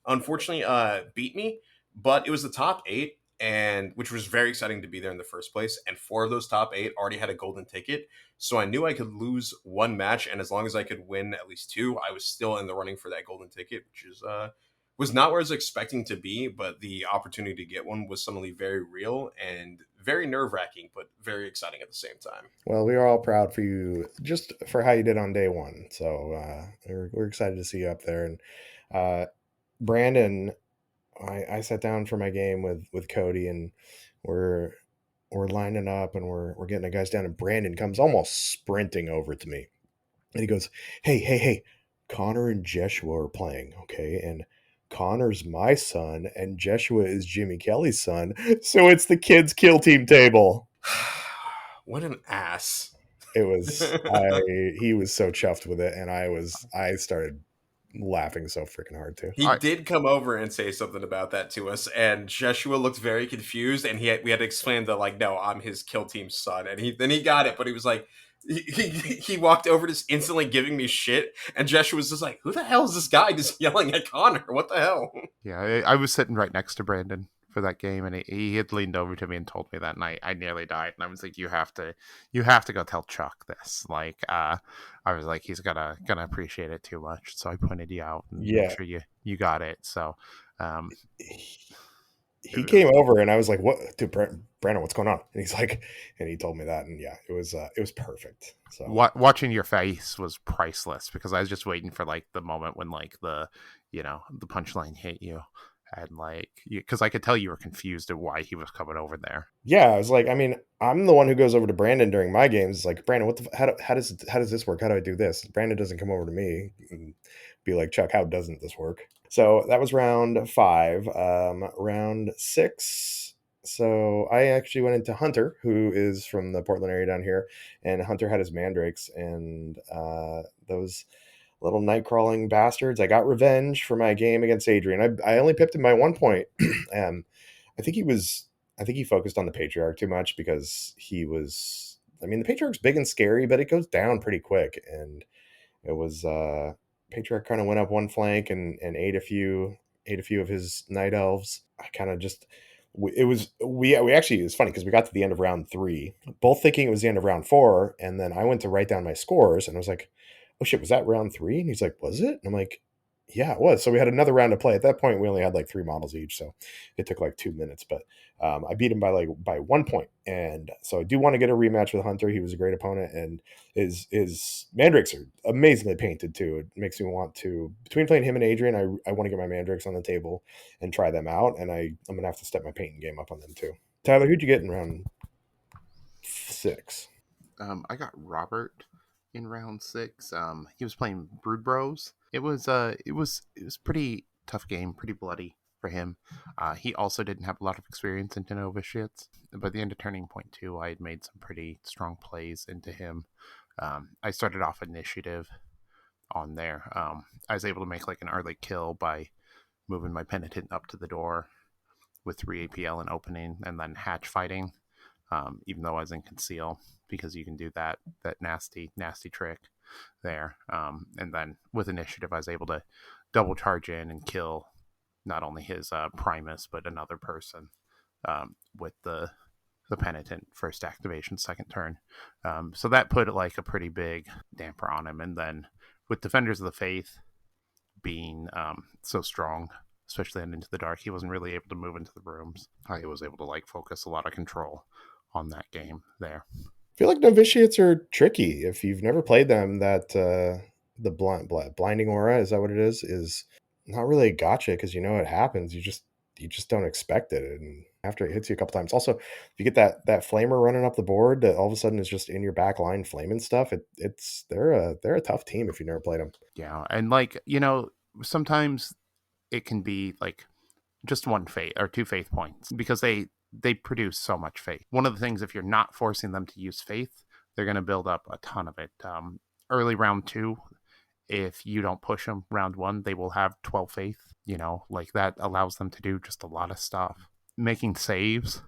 Unfortunately, beat me, but it was the top 8, and which was very exciting to be there in the first place. And 4 of those top 8 already had a golden ticket, so I knew I could lose one match, and as long as I could win at least 2, I was still in the running for that golden ticket, which is was not where I was expecting to be, but the opportunity to get one was suddenly very real and very nerve wracking, but very exciting at the same time. Well, we are all proud for you just for how you did on day 1. So we're excited to see you up there. And Brandon, I sat down for my game with Cody, and we're we're lining up and we're getting the guys down, and Brandon comes almost sprinting over to me. And he goes, hey, Connor and Jeshua are playing, okay? And Connor's my son, and Jeshua is Jimmy Kelly's son. So it's the kids' kill team table. What an ass. It was he was so chuffed with it, and I started laughing so freaking hard too. He did come over and say something about that to us, and Joshua looked very confused, and we had to explain that, like, no, I'm his kill team son, and he got it, but he was like, he walked over just instantly giving me shit, and Joshua was just like, who the hell is this guy just yelling at Connor? What the hell? Yeah, I was sitting right next to Brandon for that game, and he had leaned over to me and told me that, and I nearly died. And I was like, you have to go tell Chuck this. Like, I was like, he's gonna appreciate it too much. So I pointed you out and make sure you got it. So, he came over, and I was like, "What, dude, Brandon? What's going on?" And he's like, and he told me that, and yeah, it was perfect. So watching your face was priceless, because I was just waiting for like the moment when like the punchline hit you. And like, because I could tell you were confused at why he was coming over there. Yeah, I was like, I mean, I'm the one who goes over to Brandon during my games. It's like, Brandon, how does this work? How do I do this? Brandon doesn't come over to me and be like, Chuck, how doesn't this work? So that was round 5. Round 6. So I actually went into Hunter, who is from the Portland area down here, and Hunter had his mandrakes, and those little night crawling bastards. I got revenge for my game against Adrian. I only pipped him by 1 point. I think he focused on the Patriarch too much, because the Patriarch's big and scary, but it goes down pretty quick. And it was, Patriarch kind of went up one flank and ate a few of his night elves. I kind of just, we actually, it's funny because we got to the end of round 3, both thinking it was the end of round 4. And then I went to write down my scores, and I was like, oh shit, was that round 3? And he's like, was it? And I'm like, yeah, it was. So we had another round to play. At that point, we only had like 3 models each, so it took like 2 minutes. But I beat him by 1 point, and so I do want to get a rematch with Hunter. He was a great opponent, and his mandrakes are amazingly painted too. It makes me want to, between playing him and Adrian, I want to get my mandrakes on the table and try them out, and I'm gonna have to step my painting game up on them too. Tyler, who'd you get in round 6? I got Robert in round 6. He was playing Brood Bros. It was pretty tough game, pretty bloody for him. He also didn't have a lot of experience into novitiates. By the end of turning point 2, I had made some pretty strong plays into him. I started off initiative on there. I was able to make like an early kill by moving my penitent up to the door with 3 APL and opening, and then hatch fighting, even though I was in conceal, because you can do that nasty trick there. And then with initiative, I was able to double charge in and kill not only his Primus, but another person with the penitent first activation, second turn. So that put like a pretty big damper on him. And then with Defenders of the Faith being so strong, especially into the dark, he wasn't really able to move into the rooms. I was able to like focus a lot of control on that game there. I feel like novitiates are tricky. If you've never played them, that the blinding aura, is that what it is not really a gotcha, because it happens. You just don't expect it, and after it hits you a couple times. Also, if you get that flamer running up the board that all of a sudden is just in your back line flaming stuff, they're a tough team if you never played them. Yeah, and like sometimes it can be like just 1 faith or 2 faith points, because they produce so much faith. One of the things, if you're not forcing them to use faith, they're going to build up a ton of it. Early round 2, if you don't push them round 1, they will have 12 faith. Like that allows them to do just a lot of stuff, making saves,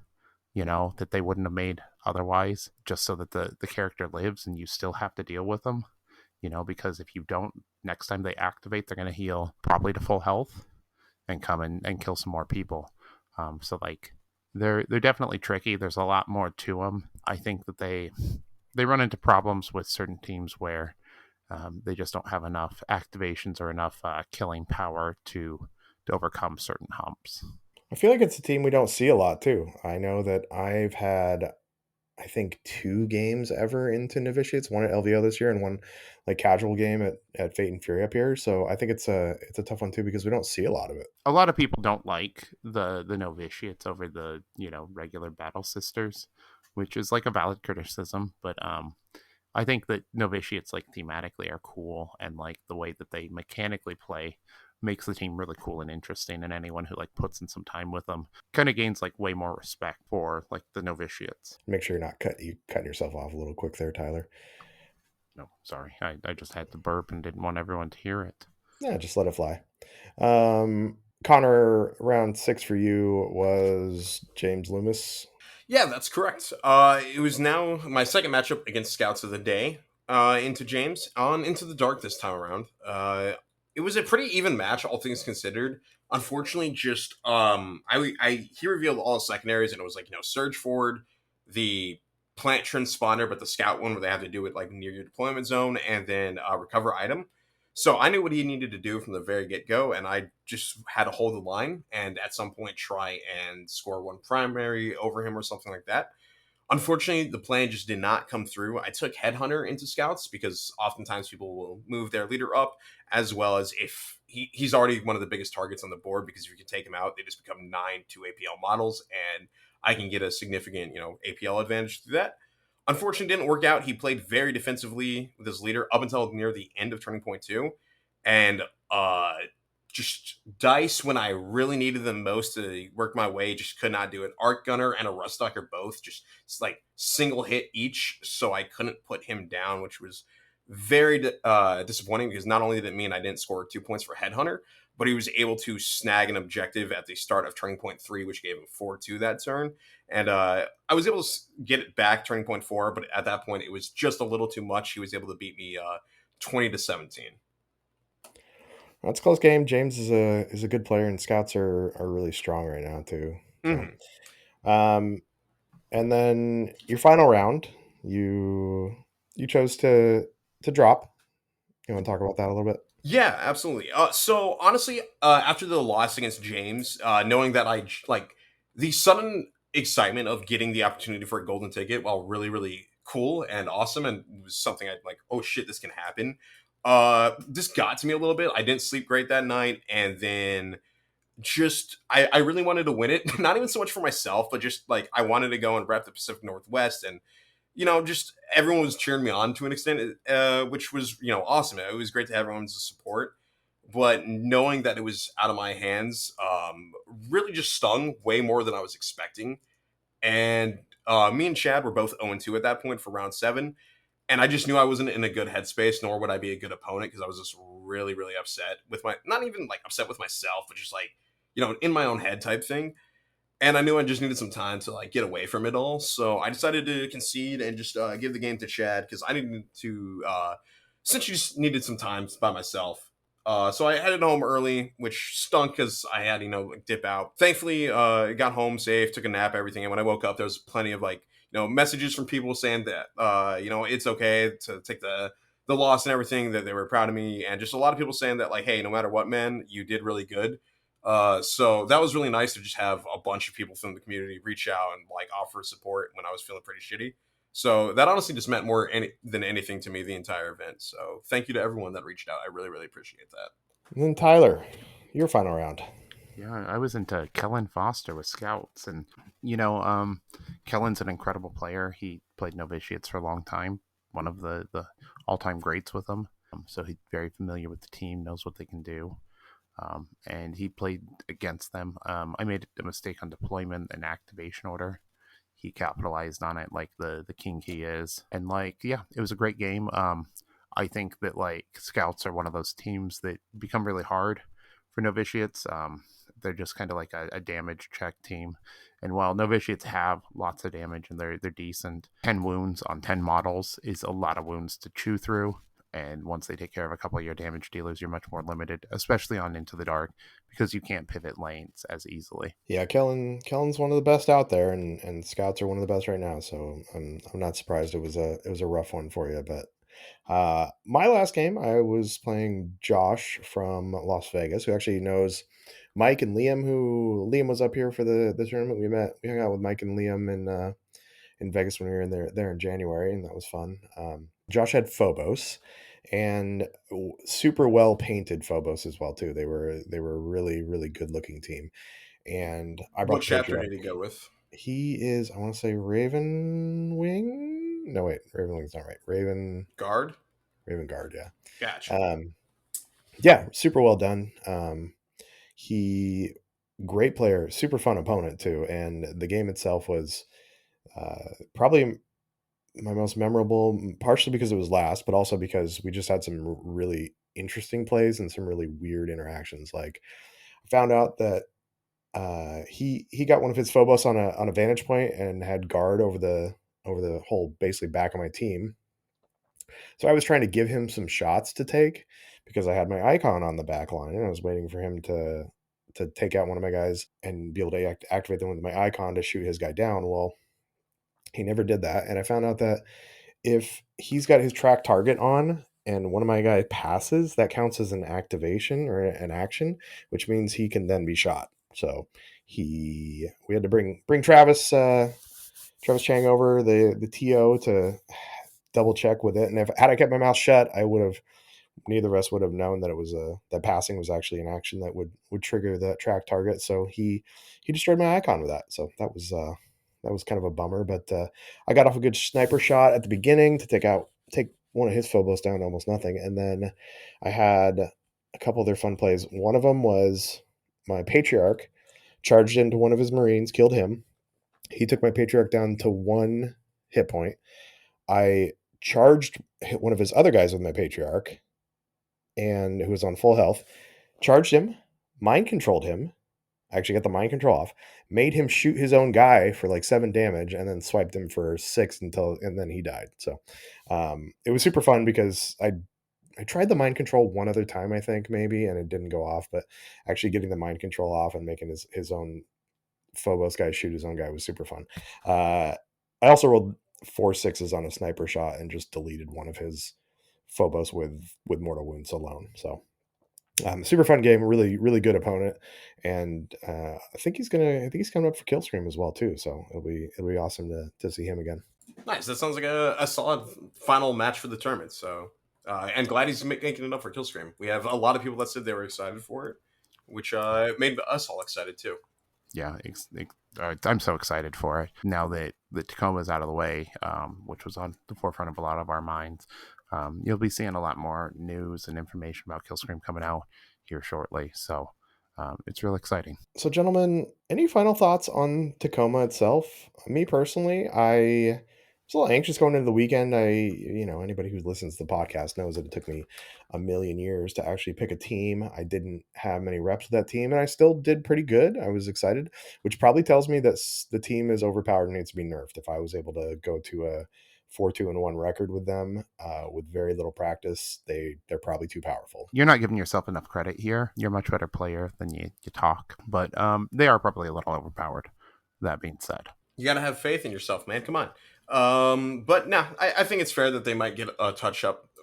that they wouldn't have made otherwise, just so that the character lives and you still have to deal with them. Because if you don't, next time they activate, they're going to heal probably to full health and come in and kill some more people. So like, they're definitely tricky. There's a lot more to them. I think that they run into problems with certain teams where they just don't have enough activations or enough killing power to overcome certain humps. I feel like it's a team we don't see a lot too. I know that I've had I think 2 games ever into novitiates, one at LVO this year and one like casual game at Fate and Fury up here. So I think it's a tough one too because we don't see a lot of it. A lot of people don't like the novitiates over the regular battle sisters, which is like a valid criticism. But I think that novitiates like thematically are cool, and like the way that they mechanically play makes the team really cool and interesting. And anyone who like puts in some time with them kind of gains like way more respect for like the novitiates. Make sure you're not cutting yourself off a little quick there, Tyler. No, sorry, I just had to burp and didn't want everyone to hear it. Yeah, just let it fly. Connor, round 6 for you was James Loomis. Yeah, that's correct. It was now my second matchup against Scouts of the Day into James on Into the Dark this time around. It was a pretty even match, all things considered. Unfortunately, just he revealed all the secondaries, and it was like Surge Forward, the Plant Transponder, but the Scout one where they have to do it like near your deployment zone, and then Recover Item. So I knew what he needed to do from the very get-go, and I just had to hold the line and at some point try and score one primary over him or something like that. Unfortunately, the plan just did not come through. I took Headhunter into Scouts because oftentimes people will move their leader up, as well as if he's already one of the biggest targets on the board, because if you can take him out, they just become 9 2 APL models, and I can get a significant APL advantage through that. Unfortunately, didn't work out. He played very defensively with his leader up until near the end of Turning Point 2. And just dice when I really needed them most to work my way, just could not do it. Arc Gunner and a Ruststalker both just like single hit each, so I couldn't put him down, which was very disappointing, because not only did it mean I didn't score 2 points for Headhunter, but he was able to snag an objective at the start of Turning Point 3, which gave him 4-2 that turn. And I was able to get it back Turning Point 4, but at that point it was just a little too much. He was able to beat me 20-17. That's a close game. James is a good player, and Scouts are really strong right now too. So, and then your final round, you chose to drop. You want to talk about that a little bit? Yeah, absolutely. So honestly, after the loss against James, knowing that I like the sudden excitement of getting the opportunity for a golden ticket, while really, really cool and awesome, and was something I'd like, oh shit, this can happen. This got to me a little bit. I didn't sleep great that night, and then I really wanted to win it. Not even so much for myself, but just like I wanted to go and rep the Pacific Northwest, and just everyone was cheering me on to an extent, which was awesome. It was great to have everyone's support, but knowing that it was out of my hands really just stung way more than I was expecting. And me and Chad were both 0-2 at that point for round 7. And I just knew I wasn't in a good headspace, nor would I be a good opponent, because I was just really, really upset with not even like upset with myself, but just like, in my own head type thing. And I knew I just needed some time to like get away from it all. So I decided to concede and just give the game to Chad, because I needed to, essentially just needed some time by myself. So I headed home early, which stunk because I had, like dip out. Thankfully, got home safe, took a nap, everything. And when I woke up, there was plenty of like, messages from people saying that, it's okay to take the loss and everything, that they were proud of me. And just a lot of people saying that like, hey, no matter what, man, you did really good. So that was really nice to just have a bunch of people from the community reach out and like offer support when I was feeling pretty shitty. So that honestly just meant more than anything to me the entire event. So thank you to everyone that reached out. I really, really appreciate that. And then Tyler, your final round. Yeah, I was into Kellen Foster with Scouts, and Kellen's an incredible player. He played novitiates for a long time, one of the all-time greats with them. So he's very familiar with the team, knows what they can do. And he played against them. I made a mistake on deployment and activation order. He capitalized on it like the king he is. And like, yeah, it was a great game. I think that like Scouts are one of those teams that become really hard for novitiates. They're just kind of like a damage check team. And while novitiates have lots of damage and they're decent, 10 wounds on 10 models is a lot of wounds to chew through. And once they take care of a couple of your damage dealers, you're much more limited, especially on Into the Dark, because you can't pivot lanes as easily. Yeah, Kellen's one of the best out there, and Scouts are one of the best right now. So I'm not surprised it was a rough one for you. But my last game, I was playing Josh from Las Vegas, who actually knows Mike and Liam. Who Liam was up here for the tournament. We hung out with Mike and Liam in Vegas when we were there in January, and that was fun. Josh had Phobos, and super well painted Phobos as well too. They were a really really good looking team, and I brought What the chapter Patriarch. did he go with? He is, I want to say, Raven Wing. No, wait, Raven Wing's not right. Guard? Raven Guard. Yeah. Gotcha. Yeah, super well done. He great player, super fun opponent too, and the game itself was probably my most memorable, partially because it was last, but also because we just had some really interesting plays and some really weird interactions. Like, I found out that he got one of his Phobos on a vantage point and had guard over the whole basically back of my team. So I was trying to give him some shots to take because I had my icon on the back line and I was waiting for him to take out one of my guys and be able to activate them with my icon to shoot his guy down. Well, he never did that, and I found out that if he's got his track target on and one of my guys passes, that counts as an activation or an action, which means he can then be shot. So we had to bring Travis Chang over the TO to double check with it. And if had I kept my mouth shut, I would have neither of us would have known that it was that passing was actually an action that would trigger that track target. So he destroyed my icon with that. So that was kind of a bummer. But I got off a good sniper shot at the beginning to take one of his Phobos down to almost nothing, and then I had a couple of their fun plays. One of them was my Patriarch charged into one of his Marines, killed him. He took my Patriarch down to 1 hit point. I charged one of his other guys with my Patriarch, and who was on full health, charged him, mind controlled him, actually got the mind control off, made him shoot his own guy for like 7 damage, and then swiped him for 6 and then he died. So it was super fun because I tried the mind control one other time, I think, maybe, and it didn't go off, but actually getting the mind control off and making his own Phobos guy shoot his own guy was super fun. I also rolled 4 6s on a sniper shot and just deleted one of his Phobos with mortal wounds alone. So super fun game, really really good opponent, and I think he's coming up for Killstream as well too. So it'll be awesome to see him again. Nice. That sounds like a solid final match for the tournament. So, and glad he's making it up for Killstream. We have a lot of people that said they were excited for it, which made us all excited too. Yeah, I'm so excited for it now that the Tacoma is out of the way, which was on the forefront of a lot of our minds. You'll be seeing a lot more news and information about Killstream coming out here shortly. So it's real exciting. So, gentlemen, any final thoughts on Tacoma itself? Me personally, I was a little anxious going into the weekend. Anybody who listens to the podcast knows that it took me a million years to actually pick a team. I didn't have many reps with that team, and I still did pretty good. I was excited, which probably tells me that the team is overpowered and needs to be nerfed. If I was able to go to a 4-2-1 record with them with very little practice, they're probably too powerful. You're not giving yourself enough credit here. You're a much better player than you talk, but they are probably a little overpowered. That being said, you gotta have faith in yourself, man. Come on. But no, I think it's fair that they might get a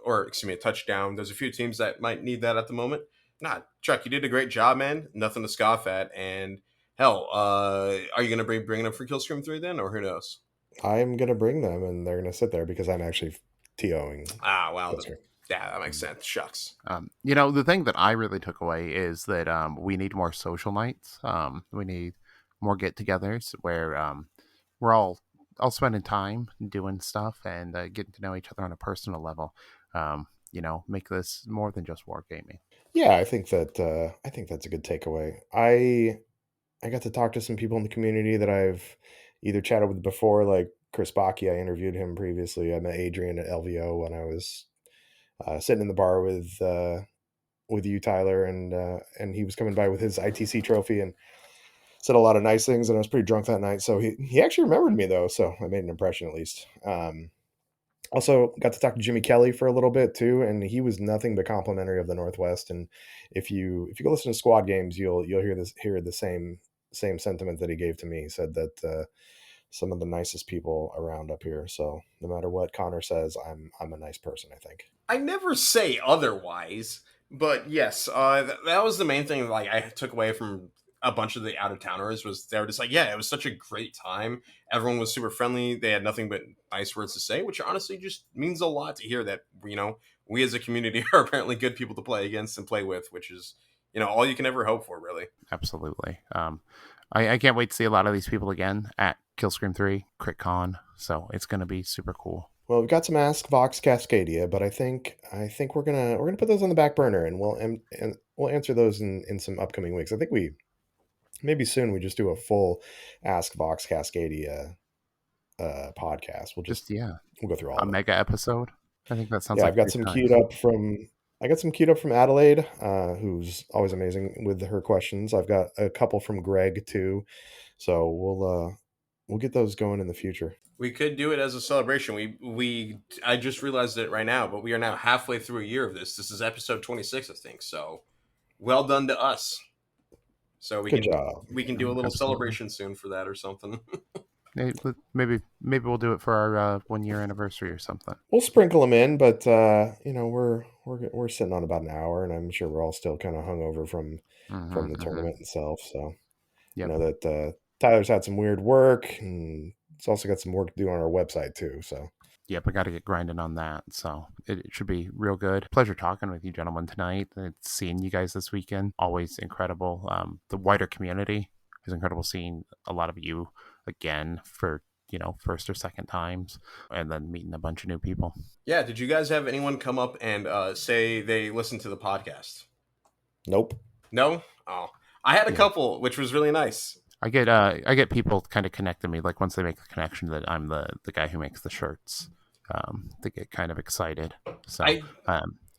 a touchdown. There's a few teams that might need that at the moment. Nah, Chuck, you did a great job, man. Nothing to scoff at. And hell, are you gonna be bringing them for Killstream 3 then, or who knows? I'm gonna bring them, and they're gonna sit there because I'm actually TOing. Ah, wow. Yeah, that makes sense. Shucks. The thing that I really took away is that we need more social nights. We need more get-togethers where we're all spending time doing stuff and getting to know each other on a personal level. Make this more than just wargaming. Yeah, I think that's a good takeaway. I got to talk to some people in the community that I've either chatted with before, like Chris Baki. I interviewed him previously. I met Adrian at LVO when I was sitting in the bar with you, Tyler, and he was coming by with his ITC trophy and said a lot of nice things. And I was pretty drunk that night, so he actually remembered me though. So I made an impression at least. Also got to talk to Jimmy Kelly for a little bit too, and he was nothing but complimentary of the Northwest. And if you go listen to Squad Games, you'll hear the same sentiment that he gave to me. He said that some of the nicest people around up here. So no matter what Connor says, I'm a nice person, I think. I never say otherwise, but yes, that was the main thing. Like I took away from a bunch of the out of towners was they were just like, yeah, it was such a great time. Everyone was super friendly. They had nothing but nice words to say, which honestly just means a lot to hear that, we as a community are apparently good people to play against and play with, which is, all you can ever hope for, really. Absolutely. I can't wait to see a lot of these people again at Killscream 3, CritCon. So it's going to be super cool. Well, we've got some Ask Vox Cascadia, but I think we're gonna put those on the back burner, and we'll answer those in some upcoming weeks. I think maybe soon we just do a full Ask Vox Cascadia podcast. We'll go through all A of it. mega episode. I think that sounds Yeah, like I've got some queued up from Adelaide, who's always amazing with her questions. I've got a couple from Greg too, so we'll get those going in the future. We could do it as a celebration. I just realized it right now, but we are now halfway through a year of this. This is episode 26, I think. So, well done to us. So Good job. we can do a little Absolutely. celebration soon for that or something. Maybe we'll do it for our 1 year anniversary or something. We'll sprinkle them in, but we're sitting on about an hour, and I'm sure we're all still kind of hungover from the tournament itself. So Yep. that Tyler's had some weird work, and it's also got some work to do on our website too. So Yep, I got to get grinding on that. So it should be real good. Pleasure talking with you gentlemen tonight. It's seeing you guys this weekend. Always incredible. The wider community is incredible. Seeing a lot of you again for first or second times, and then meeting a bunch of new people. Yeah, did you guys have anyone come up and say they listened to the podcast? Nope. No? Oh, I had a couple, which was really nice. I get people kind of connecting me, like once they make the connection that I'm the guy who makes the shirts. They get kind of excited. So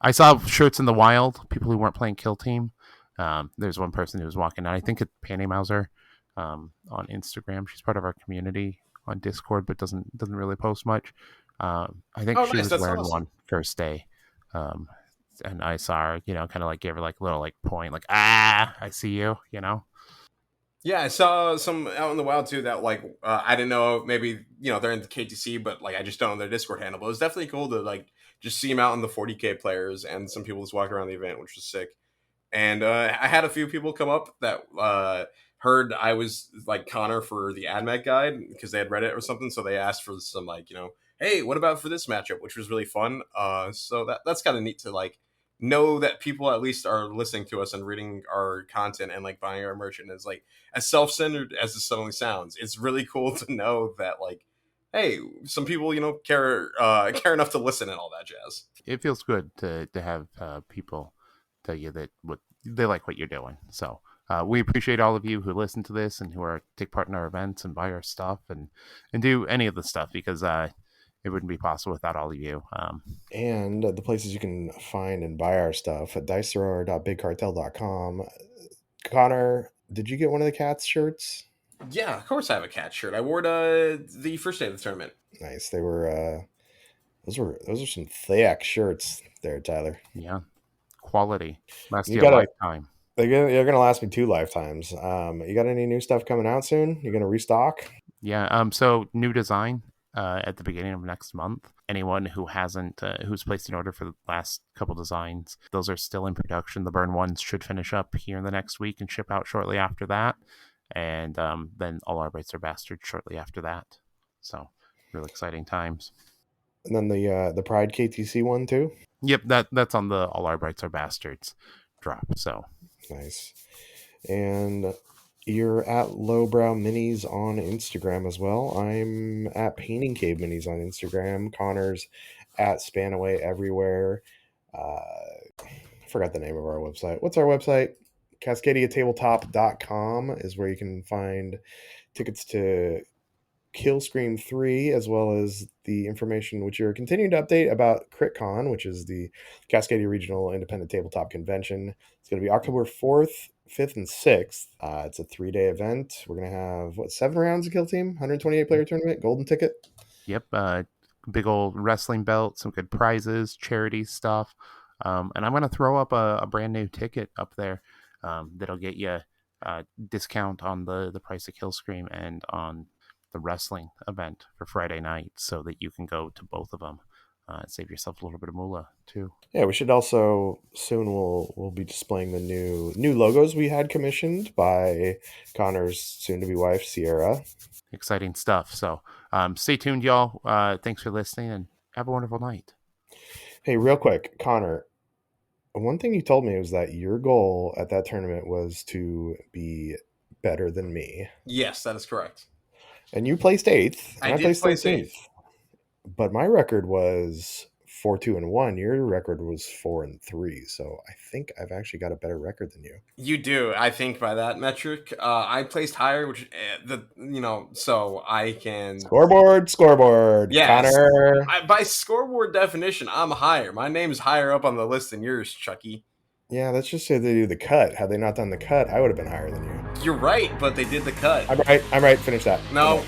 I saw shirts in the wild, people who weren't playing Kill Team. There's one person who was walking out. I think it's Panty Mauser on Instagram. She's part of our community on Discord, but doesn't really post much. I think she was wearing one first day. And I saw her, kind of like gave her like a little like point, like, I see you, Yeah, I saw some out in the wild too that like I didn't know, maybe they're in the KTC, but like I just don't know their Discord handle. But it was definitely cool to like just see them out in the 40K players and some people just walking around the event, which was sick. And I had a few people come up that heard I was like Connor for the AdMech guide because they had read it or something, so they asked for some like hey, what about for this matchup, which was really fun. So that's kind of neat to like know that people at least are listening to us and reading our content and like buying our merch. And it's like, as self-centered as this suddenly sounds, it's really cool to know that like, hey, some people care enough to listen and all that jazz. It feels good to have people tell you that they like what you're doing. So we appreciate all of you who listen to this and who take part in our events and buy our stuff and do any of the stuff, because it wouldn't be possible without all of you. And the places you can find and buy our stuff at dicethrower.bigcartel.com. Connor, did you get one of the Cats shirts? Yeah, of course I have a Cat shirt. I wore it the first day of the tournament. Nice. They were those are some thick shirts there, Tyler. Yeah. Quality. Last year lifetime. They're gonna last me 2 lifetimes. You got any new stuff coming out soon? You gonna restock? Yeah. So new design at the beginning of next month. Anyone who hasn't, who's placed an order for the last couple designs, those are still in production. The burn ones should finish up here in the next week and ship out shortly after that. And then All Our Bites Are Bastards shortly after that. So really exciting times. And then the Pride KTC one too? Yep, that's on the All Our Bites Are Bastards drop. So nice. And you're at Lowbrow Minis on Instagram as well. I'm at Painting Cave Minis on Instagram. Connor's at Spanaway everywhere. I forgot the name of our website. What's our website? CascadiaTabletop.com is where you can find tickets to Killscream 3, as well as the information which you're continuing to update about CritCon, which is the Cascadia Regional Independent Tabletop Convention. It's going to be October 4th, 5th, and 6th. It's a 3-day event. We're going to have, 7 rounds of Kill Team, 128-player tournament, golden ticket. Yep, big old wrestling belt, some good prizes, charity stuff. And I'm going to throw up a brand new ticket up there that'll get you a discount on the price of Killscream and on the wrestling event for Friday night, so that you can go to both of them. Save yourself a little bit of moolah too. Yeah, we should also soon we'll be displaying the new logos we had commissioned by Connor's soon-to-be wife, Sierra. Exciting stuff. So stay tuned, y'all. Thanks for listening, and have a wonderful night. Hey, real quick, Connor, one thing you told me was that your goal at that tournament was to be better than me. Yes, that is correct. And you placed 8th, and I did placed place 13th. But my record was 4-2-1. Your record was 4-3. So I think I've actually got a better record than you. You do, I think, by that metric. I placed higher, which so I can Scoreboard. Yes. Connor. By scoreboard definition, I'm higher. My name's higher up on the list than yours, Chucky. Yeah, let's just say they do the cut. Had they not done the cut, I would have been higher than you. You're right, but they did the cut. I'm right. Finish that. No.